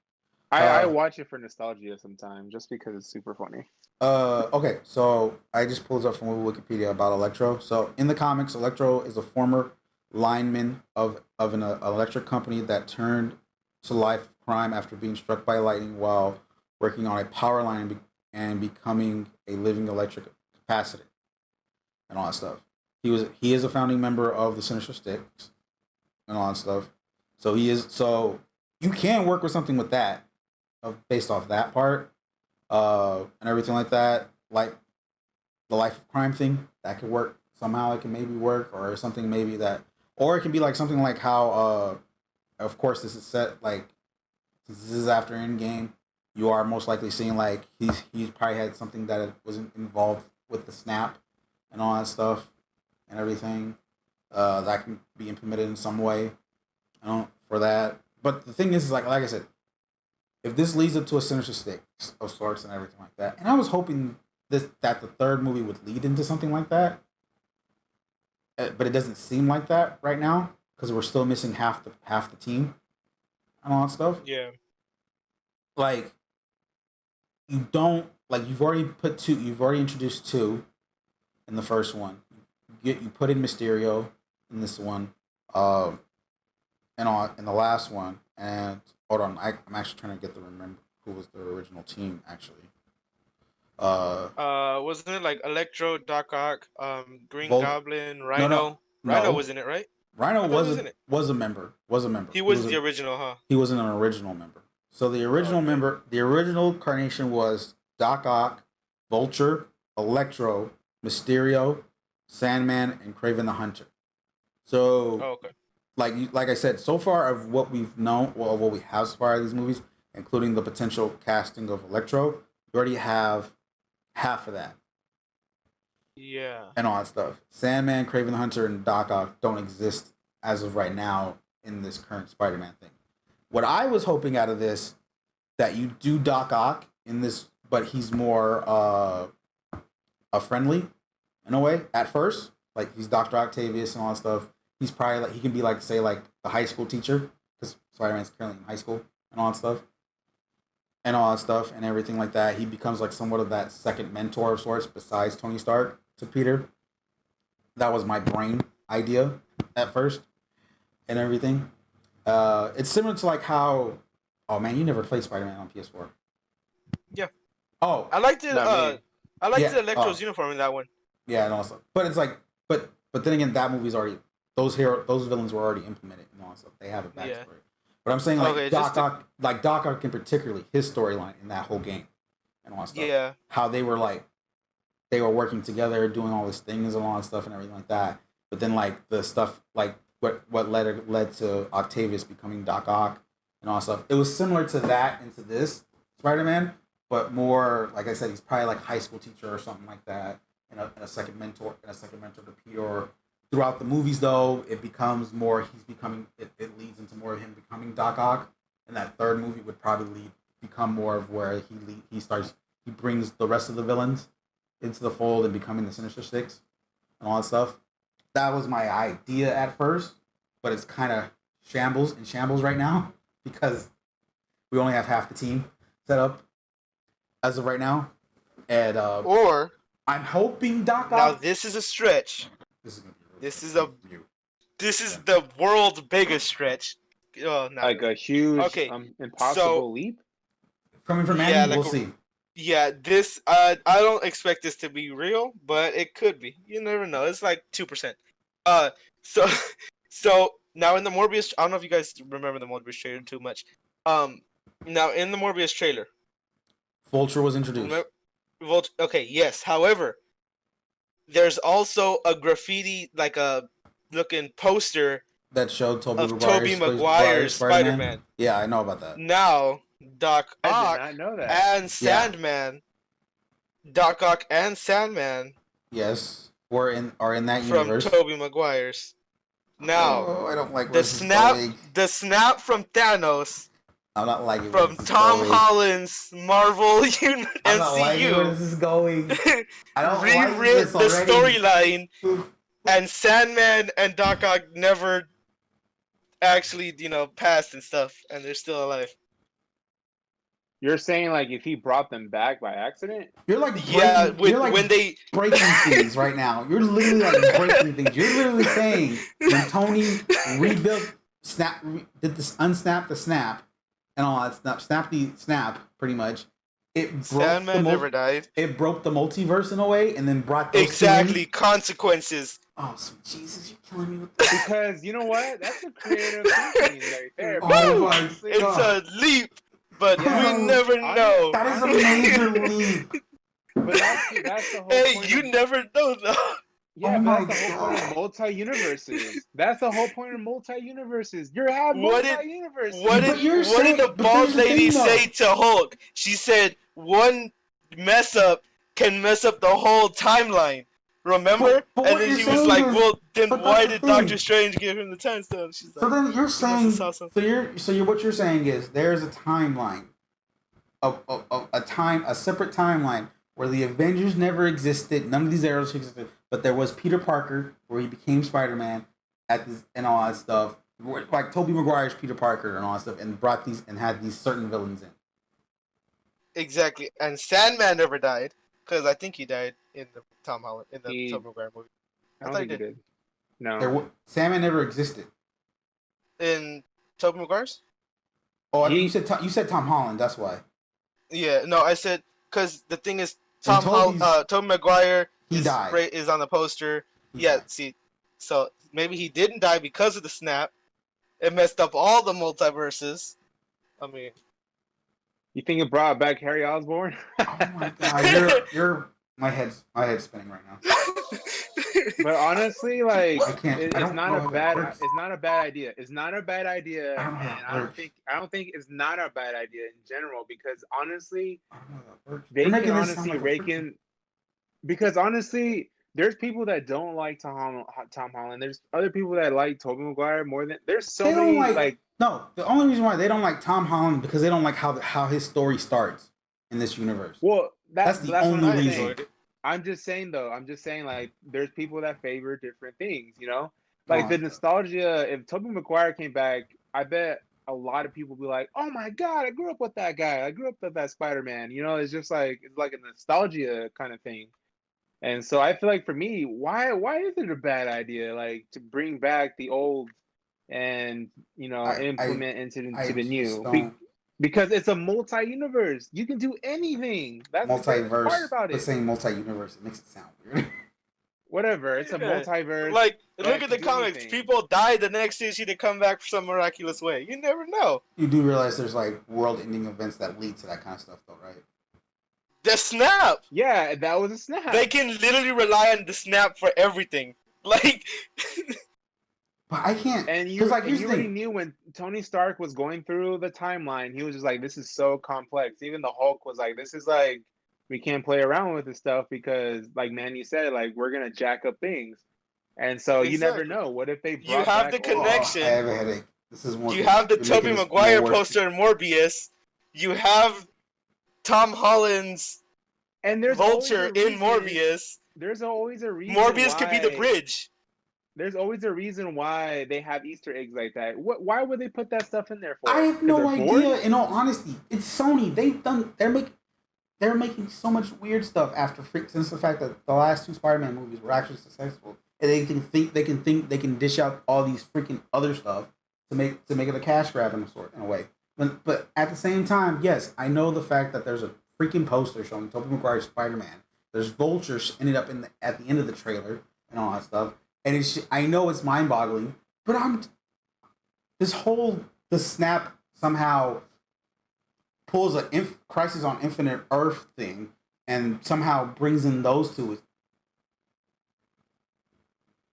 I Uh, watch it for nostalgia sometimes just because it's super funny. okay, so I just pulled up from Wikipedia about Electro. So in the comics, Electro is a former lineman of an electric company that turned to life crime after being struck by lightning while working on a power line and becoming a living electric capacitor and all that stuff. He is a founding member of the Sinister Six and all that stuff. So you can work with something with that, based off that part, and everything like that. Like the life of crime thing, that could work somehow. It can maybe work, or something maybe that, or it can be like something like how, of course, this is set like since this is after Endgame. You are most likely seeing like he's probably had something that wasn't involved with the snap and all that stuff and everything. That can be implemented in some way. I don't for that. But the thing is like I said, if this leads up to a Sinister Six of sorts and everything like that, and I was hoping that the third movie would lead into something like that, but it doesn't seem like that right now because we're still missing half the team and all that stuff. Yeah, Like you don't like you've already introduced two in the first one. You put in Mysterio in this one, um, and on in the last one. And hold on, I'm actually trying to get the remember who was the original team actually. Uh, wasn't it like Electro, Doc Ock, Green Volt. Goblin, No, no, Rhino? Rhino no. was in it, right? Rhino I thought he was in it. was a member. Was a member. He was the original, huh? He wasn't an original member. So Okay. the original incarnation was Doc Ock, Vulture, Electro, Mysterio, Sandman, and Craven the Hunter. So, Oh, okay. like I said, so far of what we've known, well, what we have so far of these movies, including the potential casting of Electro, you already have half of that Yeah. and all that stuff. Sandman, Craven the Hunter, and Doc Ock don't exist as of right now in this current Spider-Man thing. What I was hoping out of this, that you do Doc Ock in this, but he's more a friendly in a way at first. Like he's Doctor Octavius and all that stuff. He's probably like he can be like say like the high school teacher because Spider-Man's currently in high school and all that stuff. And all that stuff and everything like that. He becomes like somewhat of that second mentor of sorts besides Tony Stark to Peter. That was my brain idea at first and everything. It's similar to like how, oh man, you never played Spider-Man on PS4. Yeah. Oh, I liked it. Not me. I liked yeah. the Electro's uniform in that one. Yeah, and also, but it's like, but then again, that movie's already those villains were already implemented and all that stuff. They have a backstory. Yeah. But I'm saying like Okay, just to, Doc Ock in particularly, his storyline in that whole game and all that stuff. yeah, How they were working together, doing all these things and all that stuff and everything like that. But then like the stuff like what led to Octavius becoming Doc Ock and all that stuff. It was similar to that into this Spider-Man, but more like I said, he's probably like a high school teacher or something like that, and a second mentor to Peter. Throughout the movies, though, it becomes more. It leads into more of him becoming Doc Ock, and that third movie would probably become more of where he brings the rest of the villains into the fold and becoming the Sinister Six and all that stuff. That was my idea at first, but it's kind of shambles right now because we only have half the team set up as of right now, and or I'm hoping Doc now Ock. this is a stretch. This is gonna be really This is stretchy a for you. this is the world's biggest stretch. Oh, not Like really. a huge, Okay, impossible leap. Coming from yeah, Manny, like we'll see. yeah, this I don't expect this to be real, but it could be. You never know. It's like 2%. Uh, so so now in the Morbius, I don't know if you guys remember the Morbius trailer too much. Now in the Morbius trailer, Vulture was introduced. remember, okay, yes. However, there's also a graffiti like a looking poster that showed Tobey of Maguire's Tobey Maguire's Spider-Man. Yeah, I know about that. Now, Doc I did Ock not know that. and Sandman, Doc Ock and Sandman Yes, are in that from universe. Tobey Maguire's. Now, Oh, I don't like where this is going. the snap from Thanos I'm not liking where from this is Tom going. Holland's Marvel I'm not liking where this MCU is going. I don't like rewrit this the already. storyline, and Sandman and Doc Ock never actually, passed and stuff, and they're still alive. You're saying like if he brought them back by accident? You're like Yeah, breaking things right now. You're literally like breaking things. You're literally saying when Tony did this unsnap the snap and all that snap pretty much. It broke Sandman never died. It broke the multiverse in a way and then brought those exactly consequences. Oh, sweet Jesus, you're killing me with that. Because you know what? That's a creative thinking right there. Oh my It's God. a leap, but Yeah. we never know. That is a major leap. But that's the whole Hey, point. you never know though. Yeah, Oh but my that's the whole point God. of multi-universes. That's the whole point of multi-universes. You're having What did- multi-universes. What But did you're what saying- did the but bald there's the lady thing, though. say to Hulk? She said one mess up can mess up the whole timeline. Remember? But and what then you're he was saying like, is- "Well, then but why that's the did Doctor thing. Strange give him the time stone?" She's So like, then you're saying saw something. what you're saying is there's a timeline of a separate timeline where the Avengers never existed, none of these arrows existed, but there was Peter Parker where he became Spider-Man and all that stuff, like Tobey Maguire's Peter Parker and all that stuff, and brought these and had these certain villains in. Exactly. And Sandman never died because I think he died in the Tom Holland Tobey Maguire movie. I don't think he did. No. Sandman never existed. In Tobey Maguire's? Oh, I think you said Tom Holland. That's why. Yeah. No, I said because the thing is, And Tobey Maguire he died. is on the poster. He Yeah. died. See, so maybe he didn't die because of the snap. It messed up all the multiverses. I mean, You think it brought back Harry Osborn? Oh my God, you're my head's spinning right now. But honestly, like I can't. it's I don't not know a how bad. that works. It's not a bad idea. It's not a bad idea, I don't know and how that I don't works. think. I don't think it's not a bad idea in general because honestly, I don't know how that works. they You're can making this sound honestly like a rake freaking- in. Because honestly, there's people that don't like Tom Holland. There's other people that like Tobey Maguire more than. There's so They don't many like- No, the only reason why they don't like Tom Holland because they don't like how his story starts in this universe. Well, That's the what only I'm reason. saying. I'm just saying though. I'm just saying like there's people that favor different things. You know, like the nostalgia. If Tobey Maguire came back, I bet a lot of people be like, "Oh my God, I grew up with that guy. I grew up with that Spider-Man." You know, it's just like it's like a nostalgia kind of thing. And so I feel like for me, why is it a bad idea like to bring back the old and implement into the new? Because it's a multi-universe. You can do anything. That's the best part about But it. saying multi-universe, it makes it sound weird. Whatever. It's a Yeah. multiverse. Like, that look at the can do comics. anything. People die the next issue to come back for some miraculous way. You never know. You do realize there's like world-ending events that lead to that kind of stuff, though, right? The snap. Yeah, that was a snap. They can literally rely on the snap for everything. Like, But I can't. And you, 'cause, like, and here's you the already thing. knew when Tony Stark was going through the timeline, he was just like, this is so complex. Even the Hulk was like, this is like, we can't play around with this stuff because, like Manny said, like, we're going to jack up things. And so you never Exactly. know. What if they You brought have back the connection. I have a headache. This is more. you have the you're Tobey making this Maguire more worse. poster in Morbius. You have Tom Holland's and there's Vulture always a in reason- Morbius. There's always a reason Morbius could be the why- bridge. There's always a reason why they have Easter eggs like that. Why would they put that stuff in there for? I have 'Cause no they're idea. bored? In all honesty, it's Sony. They're making so much weird stuff since the fact that the last two Spider-Man movies were actually successful, and they can dish out all these freaking other stuff to make it a cash grab in a way. But at the same time, yes, I know the fact that there's a freaking poster showing Tobey Maguire's Spider-Man. There's vultures ended up at the end of the trailer and all that stuff, and I know it's mind-boggling, but the snap somehow pulls a Crisis on Infinite Earth thing and somehow brings in those two.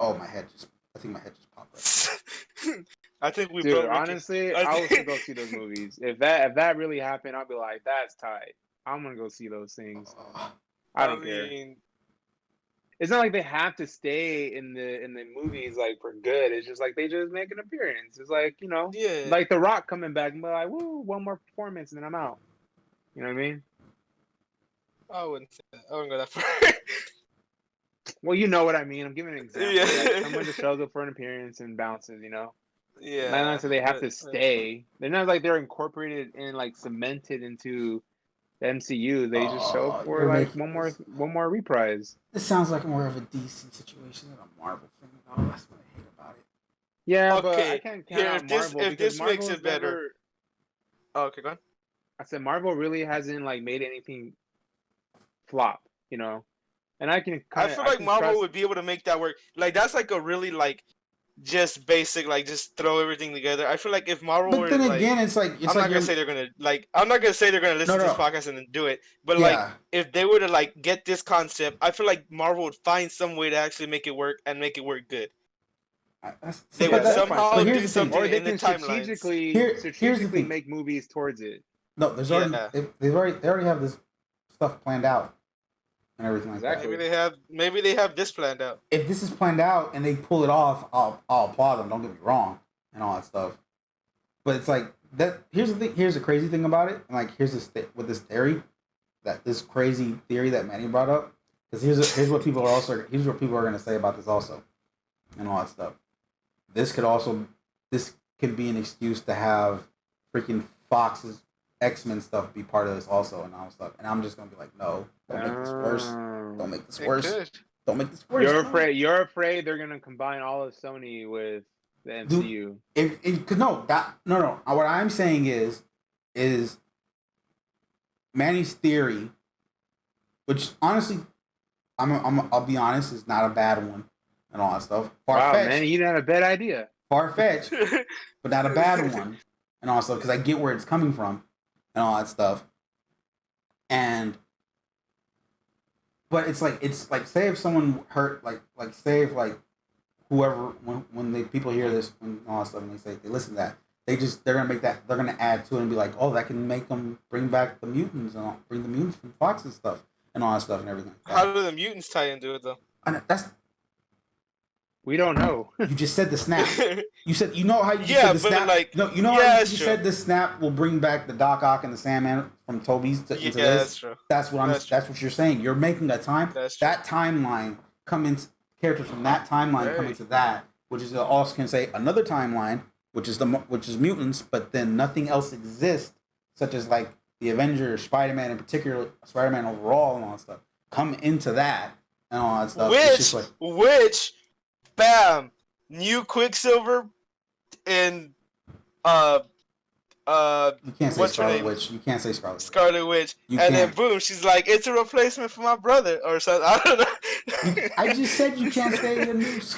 Oh, I think my head just popped right. I think we Dude, broke Ricky. honestly, I I was to think- go see those movies. If that really happened, I'll be like, that's tight. I'm gonna go see those things. I don't care. mean, It's not like they have to stay in the movies like for good. It's just like they just make an appearance. It's like, yeah. like The Rock coming back and be like, woo, one more performance and then I'm out. You know what I mean? I wouldn't say that. I wouldn't go that far. Well, you know what I mean. I'm giving an example. Yeah. Like someone just shows up for an appearance and bounces, Yeah. Not so they have to but- stay. They're not like they're incorporated and like cemented into the MCU. They just show up for You're like making one more reprise. This sounds like more of a DC situation than a Marvel thing. Oh, that's what I hate about it. Yeah, but I Okay, can't here, count if this- Marvel if because this makes Marvel's it better. never. Oh, okay, go on. I said Marvel really hasn't like made anything flop, and I can I kind of feel like Marvel would be able to make that work. Like that's like a really like just basic like just throw everything together. I feel like if Marvel were But then like, again, it's like I'm not gonna say they're gonna like. I'm not gonna say they're gonna listen No, to this no. podcast and then do it. But like, yeah. if they were to like get this concept, I feel like Marvel would find some way to actually make it work and make it work good. They Yeah, would that's somehow but here's do the thing. something or they in the can timelines. Here's the strategically thing. make movies towards it. No, there's already Yeah. they already have this stuff planned out and everything like Exactly. Maybe they have this planned out. that. If this is planned out and they pull it off, I'll applaud them. Don't get me wrong and all that stuff. But it's like that. Here's the thing. Here's the crazy thing about it. And like here's this with this theory, this crazy theory that Manny brought up. Because here's what people are gonna say about this also, and all that stuff. This could be an excuse to have freaking Fox's X-Men stuff be part of this also and all that stuff. And I'm just gonna be like, no, don't make this worse. Don't make this It worse. could. Don't make this worse. You're afraid they're gonna combine all of Sony with the MCU. No. What I'm saying is Manny's theory, which honestly, I'll be honest, is not a bad one and all that stuff. Wow, Far-fetched. man, you had a bad idea. Far-fetched, but not a bad one and all that stuff because I get where it's coming from and all that stuff. But it's like say if someone hurt like say if like whoever when people hear this and all that stuff and they listen to that they're gonna add to it and be like, oh, that can make them bring back the mutants and bring the mutants from Fox and stuff and all that stuff and everything. How do the mutants tie into it though? We don't know. You just said the snap. You said how you Yeah, said the but snap. like- No, Yeah, how that's you true. said the snap will bring back the Doc Ock and the Sandman from Toby's into Yeah, this. that's true. That's what That's that's what you're saying. You're making a That's true. that timeline come into characters from that timeline come Right. into that, which is also can say another timeline, which is mutants, but then nothing else exists, such as like the Avengers, Spider-Man in particular, Spider-Man overall, and all that stuff come into that and all that stuff. It's just like Which, bam, new Quicksilver, and you can't say what's her Scarlet name? Witch. You can't say Scarlet Witch. Scarlet Witch, You and then can't. boom, she's like, it's a replacement for my brother or something. I don't know. I just said you can't say the news.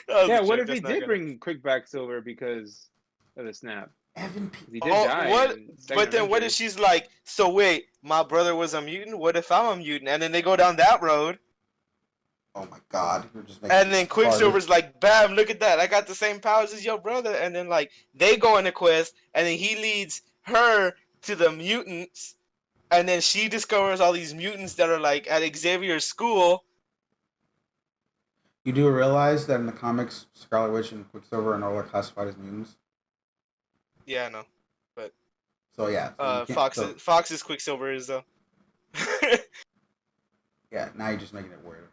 Yeah, what if they did bring Quicksilver because of the snap? Evan P. He did die. What? in Second But then what if Avengers. she's like, so wait, my brother was a mutant? What if I'm a mutant? And then they go down that road, Oh my God, you're just making and this then harder. Quicksilver's like, bam, look at that, I got the same powers as your brother. And then like they go on a quest, and then he leads her to the mutants, and then she discovers all these mutants that are like at Xavier's school. You do realize that in the comics, Scarlet Witch and Quicksilver are no longer classified as mutants. Yeah, I know. So yeah, so you can't- Fox's Quicksilver is though. yeah. Now you're just making it weirder.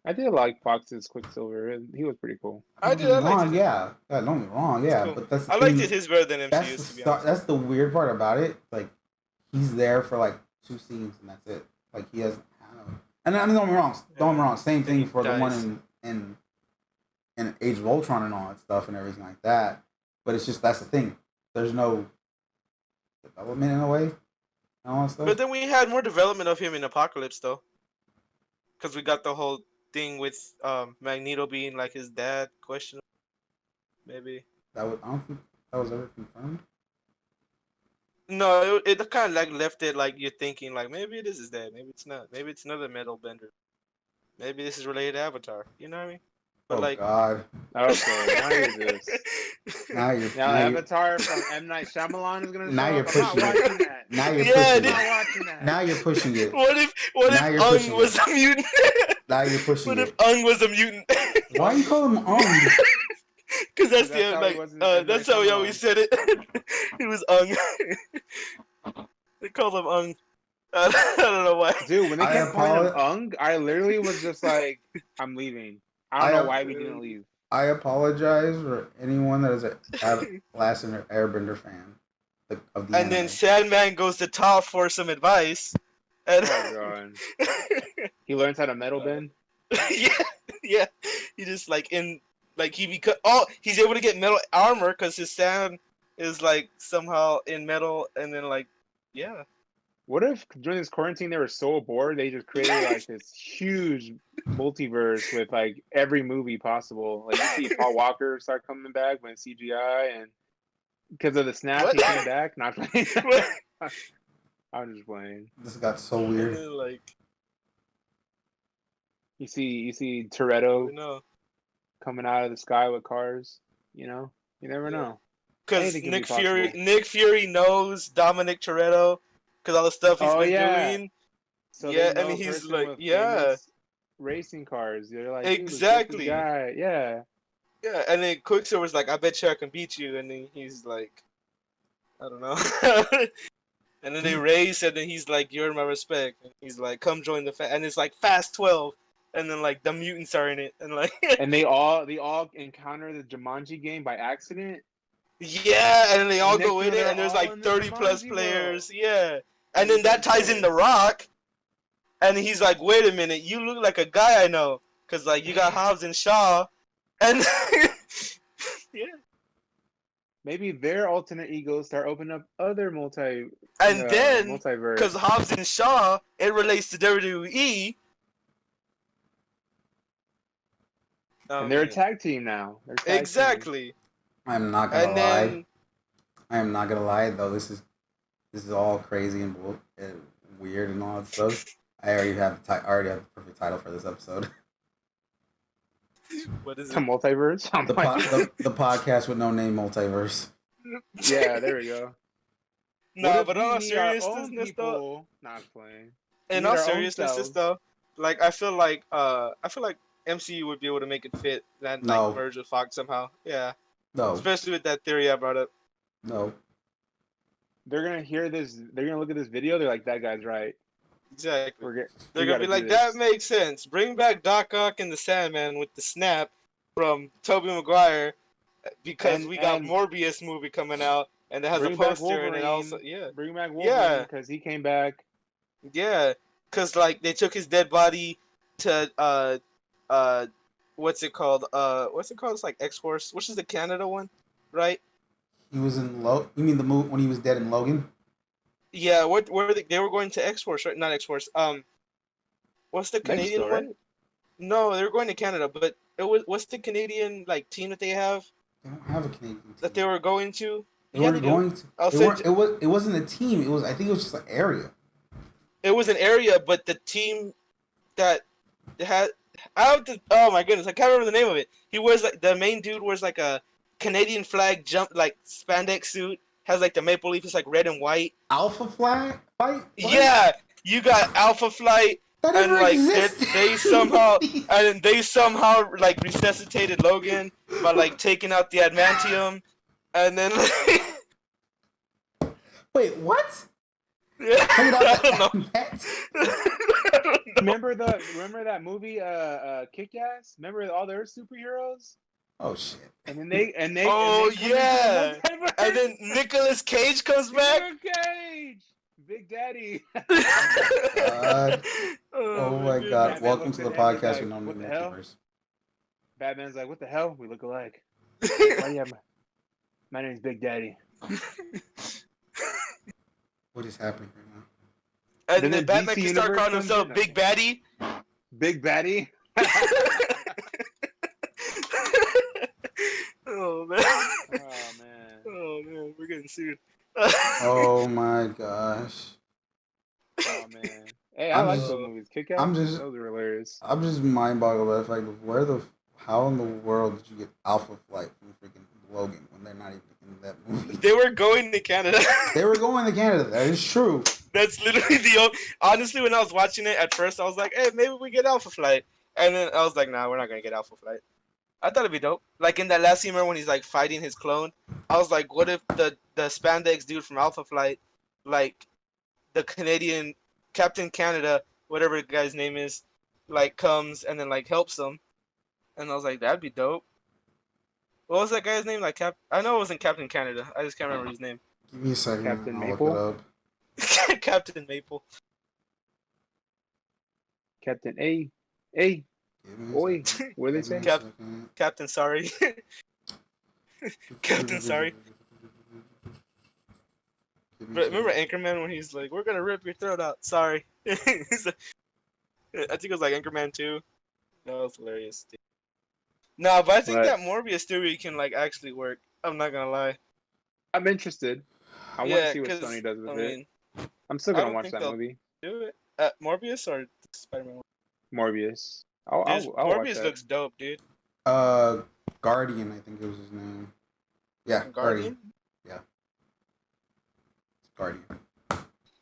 I did like Fox's Quicksilver. He was pretty cool. I did. I liked it. Yeah, don't get me wrong. Yeah, Cool. but that's. The I liked thing, it his better than That's MCU's, to be the, honest. that's the weird part about it. Like, he's there for like 2 scenes and that's it. Like he doesn't have. And I mean, don't get me wrong. Don't get me wrong. Same Then he thing for the dies. one in Age of Ultron and all that stuff and everything like that. But it's just that's the thing. There's no development in a way. And all that stuff. But then we had more development of him in Apocalypse, though. Because we got the whole thing with Magneto being like his dad, question. Maybe. I don't think that was ever confirmed. No, it kind of like left it like you're thinking like maybe it is his dad, maybe it's not, maybe it's another metal bender, maybe this is related to Avatar. You know what I mean? But Oh like, God! Okay, now you're just Now you're now now you're Avatar from M Night Shyamalan is gonna now show you're up. I'm not pushing it. watching that. Now you're yeah, pushing I'm dude. not it. watching that. Now you're pushing it. What if Now you're Ung pushing was it. a mutant? Now you're pushing What if it. Ung was a mutant? Why you call him Ung? Because that's That's the how he was in M. that's Night how we always Shyamalan. said it. He was Ung. They called him Ung. I don't know why. Dude, when they I kept calling him apologize. Ung, I literally was just like, I'm leaving. I don't I know ap- why we didn't leave. I apologize for anyone that is a Last Airbender fan of the And then anime. Sandman goes to Toph for some advice. And Oh god. He learns how to metal bend. yeah, yeah. He just like he's able to get metal armor because his sand is like somehow in metal, and then like yeah. What if during this quarantine they were so bored they just created like this huge multiverse with like every movie possible? Like you see Paul Walker start coming back when CGI, and because of the snap What? he came back. Not playing. What? I'm just playing. This got so And weird. then, like You see you Toretto know, coming out of the sky with cars. You never Yeah. know. because Anything can be possible. Nick Fury knows Dominic Toretto because all the stuff he's Oh been yeah. doing. So Yeah, they know and a he's person like, with yeah. famous racing cars. They're like, dude, let's get Exactly. this guy. Yeah. Yeah, and then Quicksilver's like, I bet you I can beat you, and then he's like, I don't know. And then they race, and then he's like, "You're my respect." And he's like, "Come join the and it's like Fast 12, and then like the mutants are in it, and like And they all encounter the Jumanji game by accident. yeah, and then they all And next go thing in it, they're and there's all like in the 30 plus Jumanji players, world. yeah, And and then it's that like ties in this. The Rock, and he's like, "Wait a minute, you look like a guy I know, cause like you got Hobbs and Shaw, and yeah." Maybe their alternate egos start opening up other And then, multiverse. because Hobbs and Shaw, it relates to WWE. And they're a tag team now. They're a tag team. Exactly. I'm not gonna And lie. then, I am not gonna lie though. This is all crazy and weird and all that stuff. I already have the perfect title for this episode. what is The it? multiverse. I'm The, like, the podcast with no name, Multiverse. yeah, there we go. No, What if but we in all meet our own seriousness though, people? Not playing. in Meet all our own seriousness selves. though, like I feel like MCU would be able to make it fit that No. like merge with Fox somehow. Yeah, No, especially with that theory I brought up. no. They're gonna hear this. They're gonna look at this video. They're like, "That guy's right." Exactly. They're They're gonna be like, that makes sense. Bring back Doc Ock and the Sandman with the snap from Tobey Maguire because And- we got and Morbius movie coming out and it has a bring back poster and it also Wolverine. Bring back Yeah. Wolverine because he came back. yeah, because like they took his dead body to what's it called? It's like X Force, which is the Canada one, right? He was in You mean the movie when he was dead in Logan? Yeah, what were they were going to X Force, right? Not X Force. What's the Canadian Megastore, one? right? No, they were going to Canada, but what's the Canadian like team that they have They don't have a Canadian team. that they were going to? They Yeah, weren't they do. going to. I'll They send weren't, it wasn't a team. I think it was just an area. It was an area, but the team that had oh my goodness, I can't remember the name of it. He wears like the main dude wears like a Canadian flag jump like spandex suit, has like the maple leaf is like red and white. Alpha Flag fight? What? Yeah, you got Alpha Flight. That And never like existed. they somehow like resuscitated Logan by like taking out the adamantium, and then like, Wait, what? yeah, Take it I out don't know. I don't know. Remember that movie, Kick Ass? Remember all their superheroes? Oh shit. And then they Oh, and they come into the yeah. multiverse? And then Nicolas Cage comes back. Nicolas Cage, Big Daddy. God. Oh my goodness. god. Batman Welcome looks to the at him, he's podcast like, with no what name, the hell? Multiverse. Batman's like, "What the hell? We look alike." Why do you have my name's Big Daddy. What is happening right now? And Then then the Batman DC can start universe calling comes himself in. Big Baddie. Big Daddy. Oh man. Oh man. Oh man, we're getting sued. Oh my gosh. Oh man. Hey, I I'm like just- those movies. Kick Ass. I'm just- Those are hilarious. I'm just mind boggled by the fact of How in the world did you get Alpha Flight from freaking Logan when they're not even in that movie? They were going to Canada. They were going to Canada. That is true. That's literally honestly, when I was watching it at first, I was like, "Hey, maybe we get Alpha Flight," and then I was like, "Nah, we're not gonna get Alpha Flight." I thought it'd be dope. Like in that last scene, remember when he's like fighting his clone? I was like, what if the spandex dude from Alpha Flight, like the Canadian Captain Canada, whatever the guy's name is, like comes and then like helps them, and I was like, that'd be dope. What was that guy's name? Like I know it wasn't Captain Canada. I just can't remember his name. Give me a second. Captain I'll Maple? look it up. Captain Maple. Captain A. Give me a Oi. second. What did they Give me say? a second. Captain Sorry. Captain Sorry. Give me a But remember second. Anchorman when he's like, "We're gonna rip your throat out." Sorry. He's like, I think it was like Anchorman 2. That was hilarious. No, but I think Right. that Morbius theory can like actually work. I'm not gonna lie. I'm interested. I want Yeah, to see what 'cause, Sony does with I it. mean, I'm still I gonna don't watch think that they'll movie. do it. Morbius or Spider-Man? Morbius. Dude, I'll watch Morbius that. looks dope, dude. Guardian, I think it was his name. Yeah, Guardian. Guardian.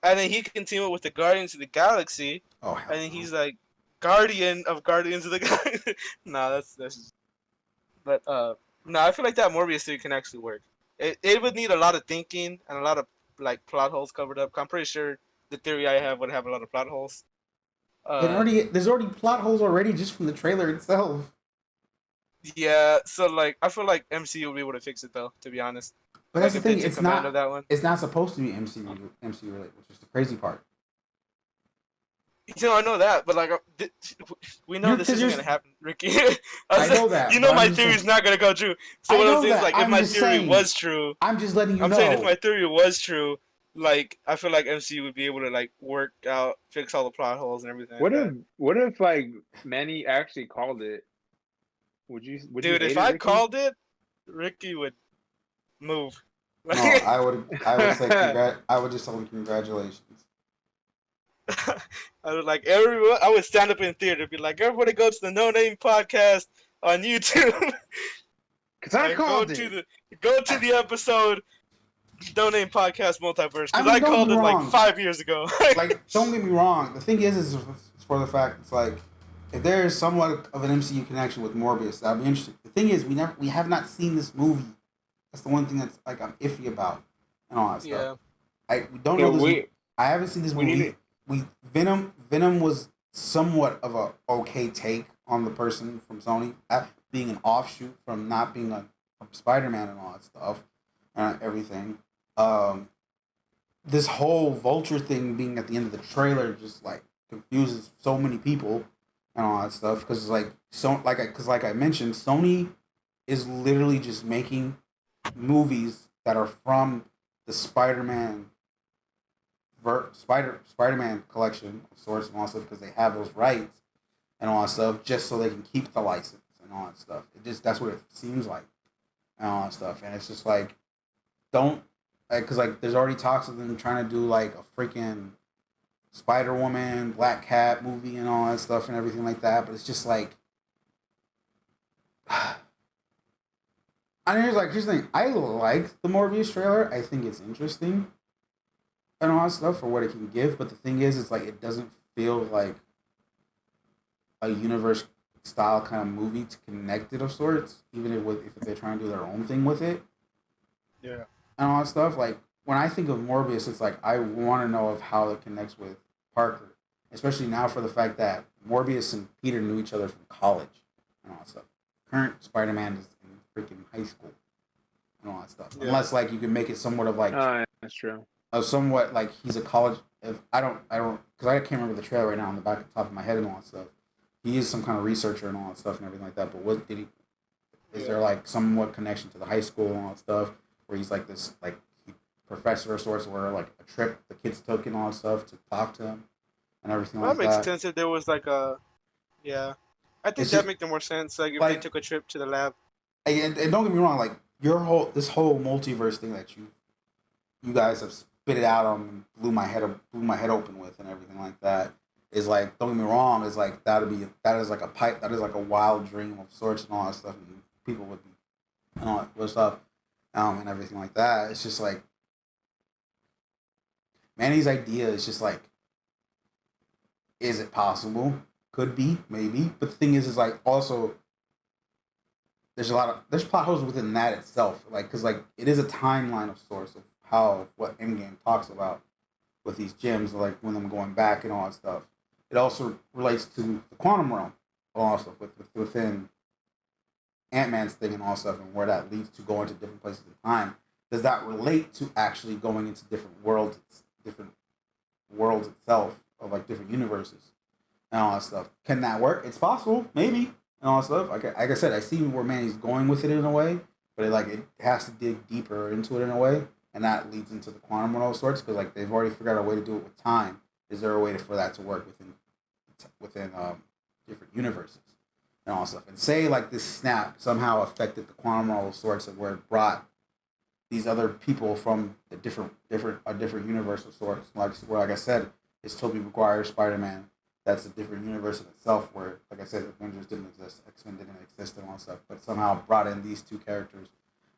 And then he can team up with the Guardians of the Galaxy, Oh, hell and then no. he's like Guardian of Guardians of the Galaxy. Nah, that's just. But no, I feel like that Morbius theory can actually work. It would need a lot of thinking and a lot of like plot holes covered up. I'm pretty sure the theory I have would have a lot of plot holes. There's already plot holes already just from the trailer itself. Yeah, so like I feel like MCU will be able to fix it though, to be honest. But Like that's the if they thing. took It's command not. of that one. It's not supposed to be MCU related, which is the crazy part. You know, I know that, but like we know this isn't gonna happen, Ricky. I know that, You know but my I'm just theory's saying- not gonna go true. So I what I'm know saying is that, like if I'm my just theory saying. was true, I'm just letting you I'm know. saying if my theory was true, like I feel like MCU would be able to like work out, fix all the plot holes and everything. What like if that. what if like Manny actually called it? Would you Dude, hate if it, I Ricky? called it, Ricky would move. No, I would say I would just tell him congratulations. I would like everyone. I would stand up in theater, be like, everybody go to the No Name Podcast on YouTube. Cause I And called go it. to the episode No Name Podcast Multiverse because I mean, I don't called get it me like wrong. 5 years ago. Like, don't get me wrong. The thing is for the fact it's like if there is somewhat of an MCU connection with Morbius, that'd be interesting. The thing is, we have not seen this movie. That's the one thing that's like I'm iffy about and all that stuff. We don't know this. I haven't seen this movie. Venom was somewhat of a okay take on the person from Sony, being an offshoot from not being a Spider-Man and all that stuff, everything. This whole Vulture thing being at the end of the trailer just like confuses so many people and all that stuff because like I mentioned, Sony is literally just making movies that are from the Spider-Man collection of sorts and all that stuff because they have those rights and all that stuff just so they can keep the license and all that stuff. That's what it seems like and all that stuff. And it's just like because there's already talks of them trying to do like a freaking Spider-Woman, Black Cat movie and all that stuff and everything like that. But it's just like here's the thing. I like the Morbius trailer. I think it's interesting and all that stuff for what it can give. But the thing is, it's like it doesn't feel like a universe style kind of movie to connect it of sorts, even if they're trying to do their own thing with it. Yeah. And all that stuff. Like when I think of Morbius, it's like I want to know of how it connects with Parker, especially now for the fact that Morbius and Peter knew each other from college and all that stuff. Current Spider-Man is in freaking high school and all that stuff. Yeah. Unless like you can make it somewhat of like that's true. Somewhat like he's a college. I don't because I can't remember the trailer right now on the top of my head and all that stuff. He is some kind of researcher and all that stuff and everything like that. But what did he? Is there like somewhat connection to the high school and all that stuff where he's like this like professor of sorts where like a trip the kids took and all that stuff to talk to him and everything like that. That makes sense if there was like a, yeah. I think that makes more sense. Like if they took a trip to the lab. And don't get me wrong, like this whole multiverse thing that you guys have spit it out on and blew my head open with and everything like that. is like, don't get me wrong, is like that is like a pipe, that is like a wild dream of sorts and all that stuff, and people would be and all that stuff, and everything like that. It's just like Manny's idea is just like, is it possible? Could be, maybe. But the thing is like also there's plot holes within that itself, like because like it is a timeline of sorts of how what Endgame talks about with these gems, like when them going back and all that stuff. It also relates to the quantum realm, also within Ant-Man's thing and all stuff, and where that leads to going to different places in time. Does that relate to actually going into different worlds itself, of like different universes and all that stuff? Can that work? It's possible, maybe, and all that stuff. Like I said, I see where Manny's going with it in a way, but it has to dig deeper into it in a way, and that leads into the quantum and all sorts, because like they've already figured out a way to do it with time. Is there a way for that to work within different universes and all stuff? And say like this snap somehow affected the quantum realm of sorts, and where it brought these other people from a different universe of sorts. Like I said, it's Tobey Maguire Spider-Man. That's a different universe in itself. Where, like I said, Avengers didn't exist, X-Men didn't exist, and all that stuff. But somehow brought in these two characters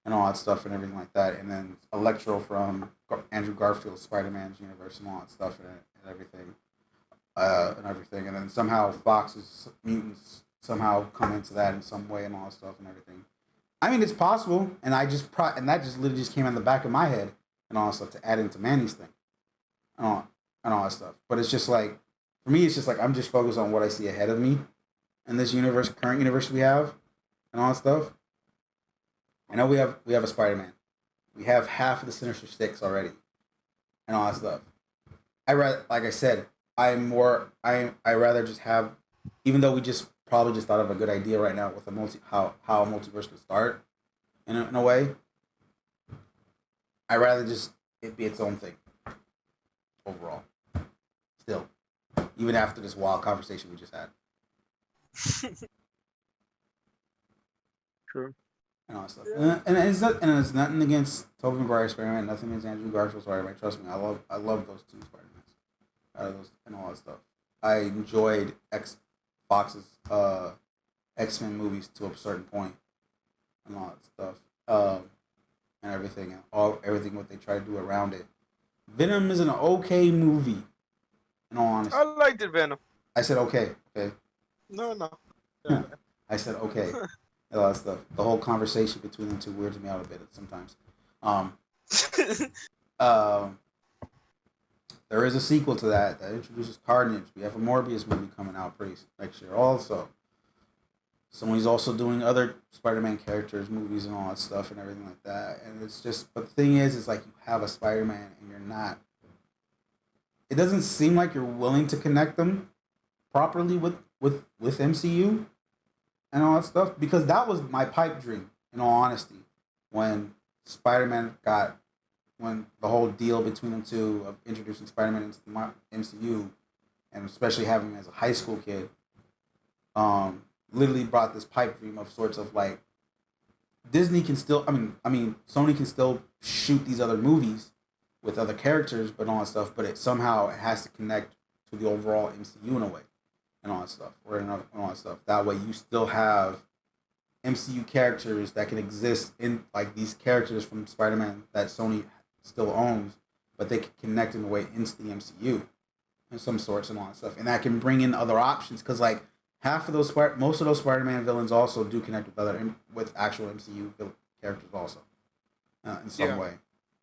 and all that stuff and everything like that. And then Electro from Andrew Garfield's Spider-Man's universe and all that stuff and everything. And then somehow Fox's mutants somehow come into that in some way and all that stuff and everything. I mean, it's possible, and that just literally just came in the back of my head and all that stuff to add into Manny's thing and all that stuff. But it's just like, for me, it's just like I'm just focused on what I see ahead of me in this current universe we have and all that stuff. I know we have a Spider-Man. We have half of the Sinister Six already and all that stuff. Like I said, I rather just have, even though we just probably just thought of a good idea right now with how a multiverse could start in a way. I rather just it be its own thing overall. Still, even after this wild conversation we just had. True. And all that stuff. And it's nothing against Tobey Maguire Spider-Man, nothing against Andrew Garfield Spider-Man. Trust me, I love those two Spider-Mans. And all that stuff. I enjoyed Fox's X-Men movies to a certain point and all that stuff. And everything everything what they try to do around it. Venom is an okay movie. In all honesty. I liked it, Venom. I said okay. No. I said okay. A lot of stuff. The whole conversation between them two weirds me out a bit sometimes. There is a sequel to that introduces Carnage. We have a Morbius movie coming out pretty next year also. Sony's also doing other Spider-Man characters, movies and all that stuff and everything like that. And it's just, but the thing is like you have a Spider-Man and you're not. It doesn't seem like you're willing to connect them properly with MCU and all that stuff, because that was my pipe dream, in all honesty, when when the whole deal between them two of introducing Spider-Man into the MCU, and especially having him as a high school kid, literally brought this pipe dream of sorts of like, Disney can still, Sony can still shoot these other movies with other characters, but all that stuff, but it has to connect to the overall MCU in a way. And all that stuff, and all that stuff. That way, you still have MCU characters that can exist in like these characters from Spider-Man that Sony still owns, but they can connect in a way into the MCU, in some sorts and all that stuff, and that can bring in other options, because like most of those Spider-Man villains also do connect with actual MCU characters also, in some way,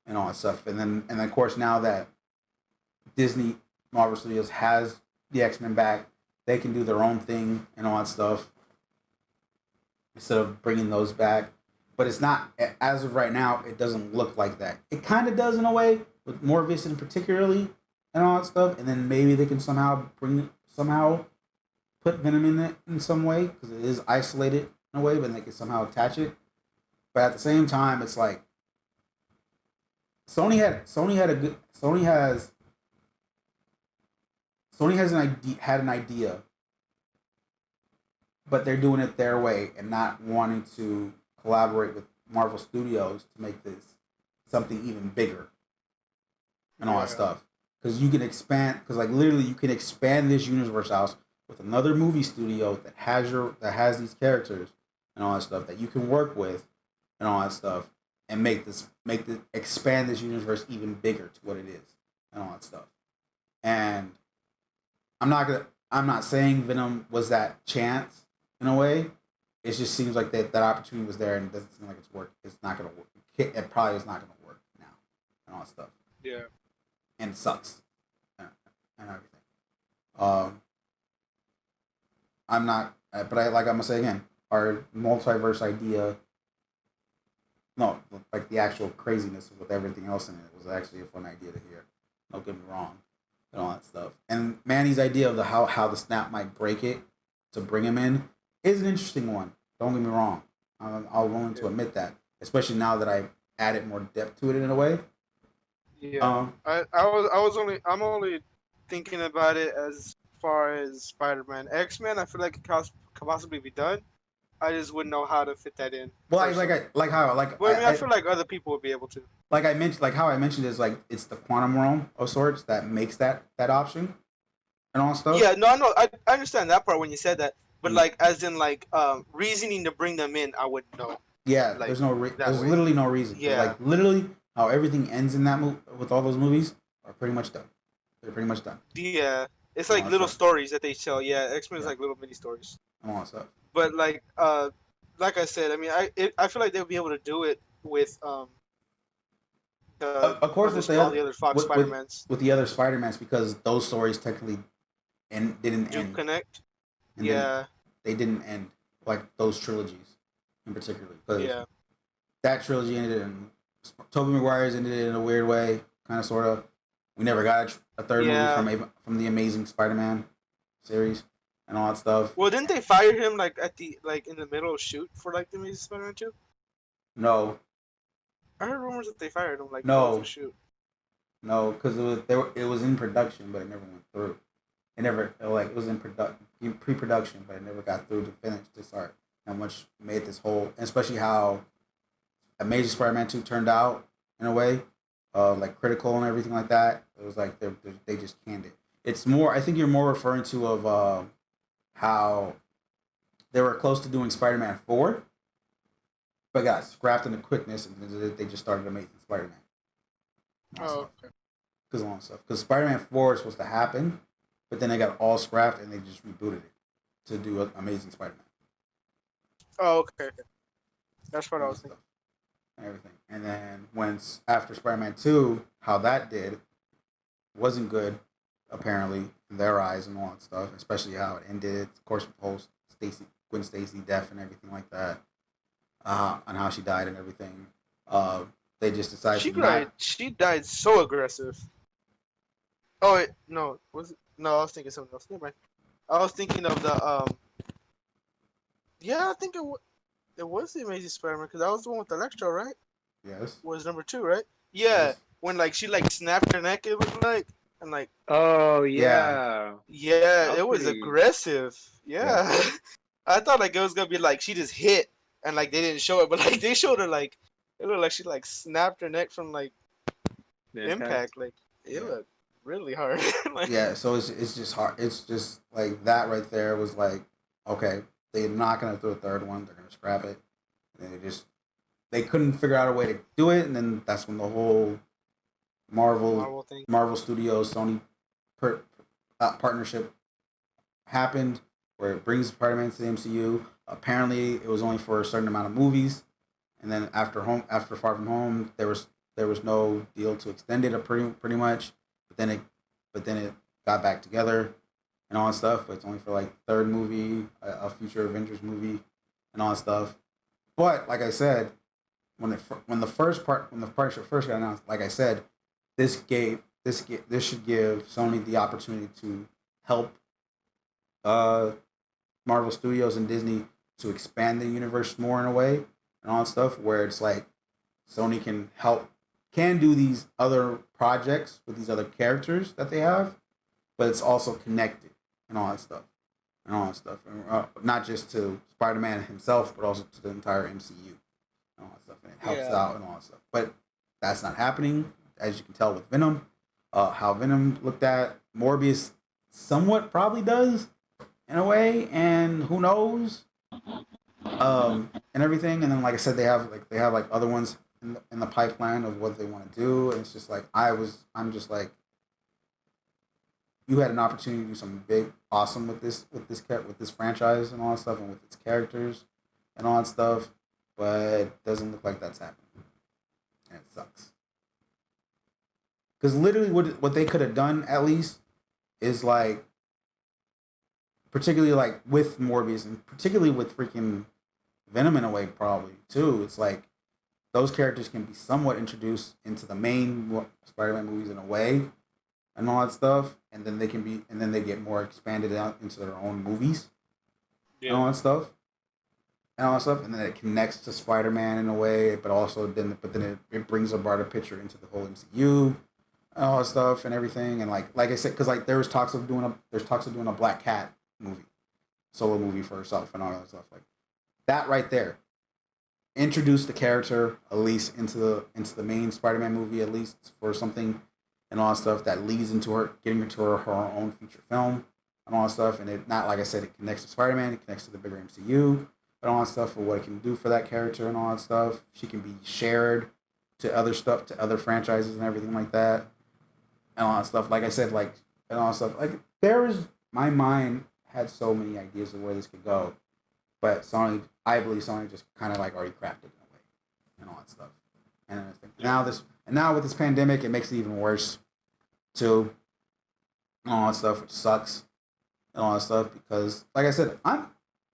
and all that stuff. And then of course now that Disney Marvel Studios has the X-Men back, they can do their own thing and all that stuff instead of bringing those back. But it's not, as of right now, it doesn't look like that. It kind of does in a way, with Morbius in particularly and all that stuff. And then maybe they can somehow put Venom in it in some way, because it is isolated in a way, but they can somehow attach it. But at the same time, it's like Sony had an idea, but they're doing it their way and not wanting to collaborate with Marvel Studios to make this something even bigger and all that stuff. because you can expand, because like literally you can expand this universe out with another movie studio that has these characters and all that stuff that you can work with and all that stuff and expand this universe even bigger to what it is and all that stuff. And I'm not saying Venom was that chance in a way. It just seems like that opportunity was there and it doesn't seem like it's work. It's not gonna work. It probably is not gonna work now and all that stuff. Yeah. And it sucks and everything. Um, I'm not, but I'm gonna say again, our multiverse idea. No, like the actual craziness with everything else in it was actually a fun idea to hear. Don't get me wrong, and all that stuff. And Manny's idea of how the snap might break it to bring him in is an interesting one. Don't get me wrong. I'll willing to admit that, especially now that I've added more depth to it in a way. Yeah. I'm only thinking about it as far as Spider-Man. X-Men, I feel like it could possibly be done. I just wouldn't know how to fit that in. Well, personally. I feel like other people would be able to. Like I mentioned, like how I mentioned is like it's the quantum realm of sorts that makes that option and all stuff. Yeah, no, I understand that part when you said that, but like as in like reasoning to bring them in, I wouldn't know. Yeah, like, there's literally no reason. Yeah, like literally how everything ends in that with all those movies are pretty much done. They're pretty much done. Yeah, it's like little stories that they tell. Yeah, X-Men is like little mini stories. And all that stuff. But like I said, I mean, I feel like they'll be able to do it with of course with all the other Fox Spider-Mans. With the other Spider-Mans because those stories technically didn't end. Connect. And yeah. They didn't end like those trilogies in particular. Yeah. That trilogy ended in Tobey Maguire's ended in a weird way, kind of sort of. We never got a third movie from the Amazing Spider-Man series and all that stuff. Well, didn't they fire him like in the middle of shoot for like the Amazing Spider-Man 2? No. I heard rumors that they fired him like no shoot. No, because it was in production, but it never went through. It was in pre-production, but it never got through to finish to start. And which made this whole, especially how Amazing Spider-Man 2 turned out in a way, like critical and everything like that. It was like they just canned it. It's more. I think you're more referring to of how they were close to doing Spider-Man 4, but got scrapped in the quickness, and they just started Amazing Spider-Man. Oh, okay. Because all that stuff. Because Spider-Man 4 is supposed to happen, but then they got all scrapped and they just rebooted it to do Amazing Spider-Man. Oh, okay. That's what I was thinking. And everything. And then after Spider-Man 2, how that did wasn't good, apparently, in their eyes and all that stuff, especially how it ended. Of course, with the whole Gwen Stacy death and everything like that, and how she died and everything. They just decided she died so aggressive. Oh wait, no, was it? No, I was thinking something else. Never mind. I was thinking of the yeah, I think it was the Amazing Spider-Man because that was the one with Electro, right? Yes. Was number 2, right? Yeah, yes. When like she like snapped her neck, it looked like, and like. Oh yeah. Yeah, it was aggressive. Yeah. I thought like it was gonna be like she just hit and like they didn't show it, but like they showed her like it looked like she like snapped her neck from like impact. Like it looked really hard. Like, yeah, so it's just hard. It's just like that right there was like, okay, they're not gonna do a third one. They're gonna scrap it. And they couldn't figure out a way to do it, and then that's when the whole Marvel Studios Sony partnership happened, where it brings Spider-Man to the MCU. Apparently, it was only for a certain amount of movies, and then after Far From Home, there was no deal to extend it pretty much. But then it got back together and all that stuff. But it's only for like third movie, a future Avengers movie, and all that stuff. But like I said, when the partnership first got announced, like I said, this should give Sony the opportunity to help Marvel Studios and Disney to expand the universe more in a way and all that stuff, where it's like Sony can do these other projects with these other characters that they have, but it's also connected and all that stuff. And, not just to Spider-Man himself, but also to the entire MCU and all that stuff. And it helps out and all that stuff. But that's not happening, as you can tell with Venom. how Venom looked at. Morbius somewhat probably does in a way, and who knows, and everything. And then, like I said, they have like other ones in the pipeline of what they want to do. And it's just like I'm just like, you had an opportunity to do something big, awesome with this franchise and all that stuff, and with its characters and all that stuff, but it doesn't look like that's happening, and it sucks. Because literally, what they could have done at least is like, particularly like with Morbius and particularly with freaking Venom in a way, probably too. It's like those characters can be somewhat introduced into the main Spider-Man movies in a way, and all that stuff, and then they get more expanded out into their own movies, and all that stuff, and then it connects to Spider-Man in a way, but also then it brings a broader picture into the whole MCU, and all that stuff and everything, and like I said, because like there's talks of doing a Black Cat movie, solo movie for herself, and all that stuff like that right there. Introduce the character at least into the main Spider-Man movie, at least for something, and all that stuff that leads into her getting into her own feature film and all that stuff. And it not, like I said, it connects to Spider-Man, it connects to the bigger MCU and all that stuff for what it can do for that character and all that stuff. She can be shared to other stuff, to other franchises and everything like that, and all that stuff. Like I said, like, and all that stuff. Like, my mind had so many ideas of where this could go, but I believe Sony just kind of like already crafted it in a way and all that stuff. And I think now with this pandemic, it makes it even worse too, and all that stuff, which sucks and all that stuff, because like I said, I'm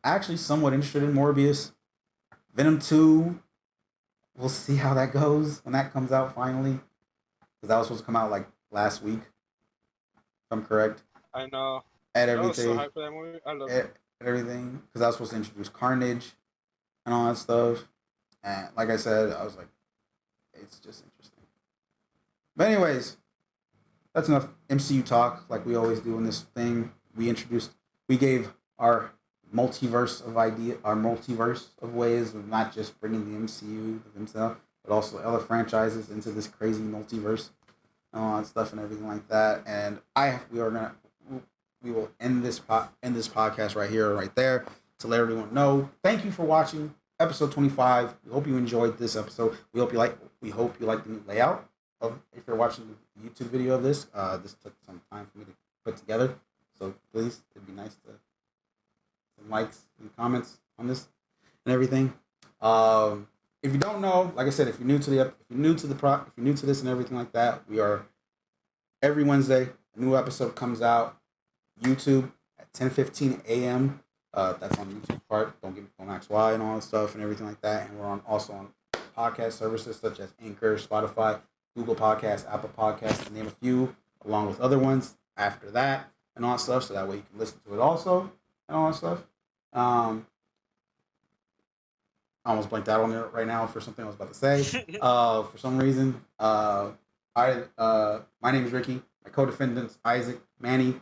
actually somewhat interested in Morbius. Venom 2, we'll see how that goes when that comes out finally, because that was supposed to come out like last week, if I'm correct. I know. At I was so everything, hyped for that movie. I love it. everything, because I was supposed to introduce Carnage and all that stuff. And like I said, I was like, it's just interesting. But anyways, that's enough MCU talk. Like we always do in this thing, we gave our multiverse of ways of not just bringing the MCU themselves, but also other franchises into this crazy multiverse and all that stuff and everything like that. And we will end this podcast right here, right there, to let everyone know. Thank you for watching episode 25. We hope you enjoyed this episode. We hope you like the new layout of, if you're watching the YouTube video of this. This took some time for me to put together, so please, it'd be nice to some likes and comments on this and everything. If you don't know, like I said, if you're new to this and everything like that, we are every Wednesday. A new episode comes out YouTube at 10:15 a.m. That's on YouTube part. Don't ask why and all that stuff and everything like that. And we're also on podcast services such as Anchor, Spotify, Google Podcasts, Apple Podcasts, to name a few, along with other ones after that and all that stuff. So that way you can listen to it also and all that stuff. I almost blanked out on it right now for something I was about to say. For some reason, my name is Ricky. My co-defendants Isaac, Manny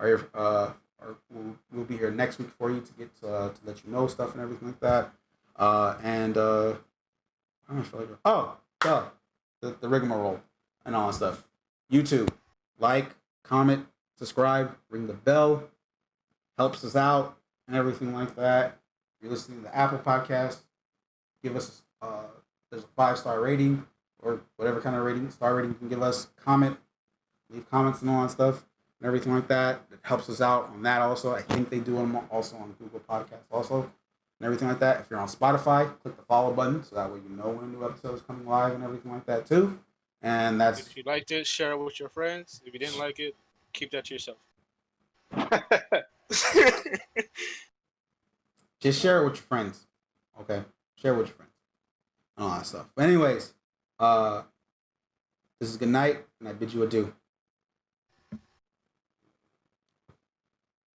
will be here next week for you to let you know stuff and everything like that. I don't feel like the rigmarole and all that stuff. YouTube, like, comment, subscribe, ring the bell, helps us out and everything like that. If you're listening to the Apple Podcast, give us there's a 5-star rating or whatever kind of star rating you can give us. Leave comments and all that stuff and everything like that. It helps us out on that also. I think they do them also on Google Podcasts also and everything like that. If you're on Spotify, click the follow button so that way you know when a new episode is coming live and everything like that too. And that's, if you liked it, share it with your friends. If you didn't like it, keep that to yourself. just share it with your friends. Okay? Share it with your friends. And all that stuff. But anyways, this is good night, and I bid you adieu.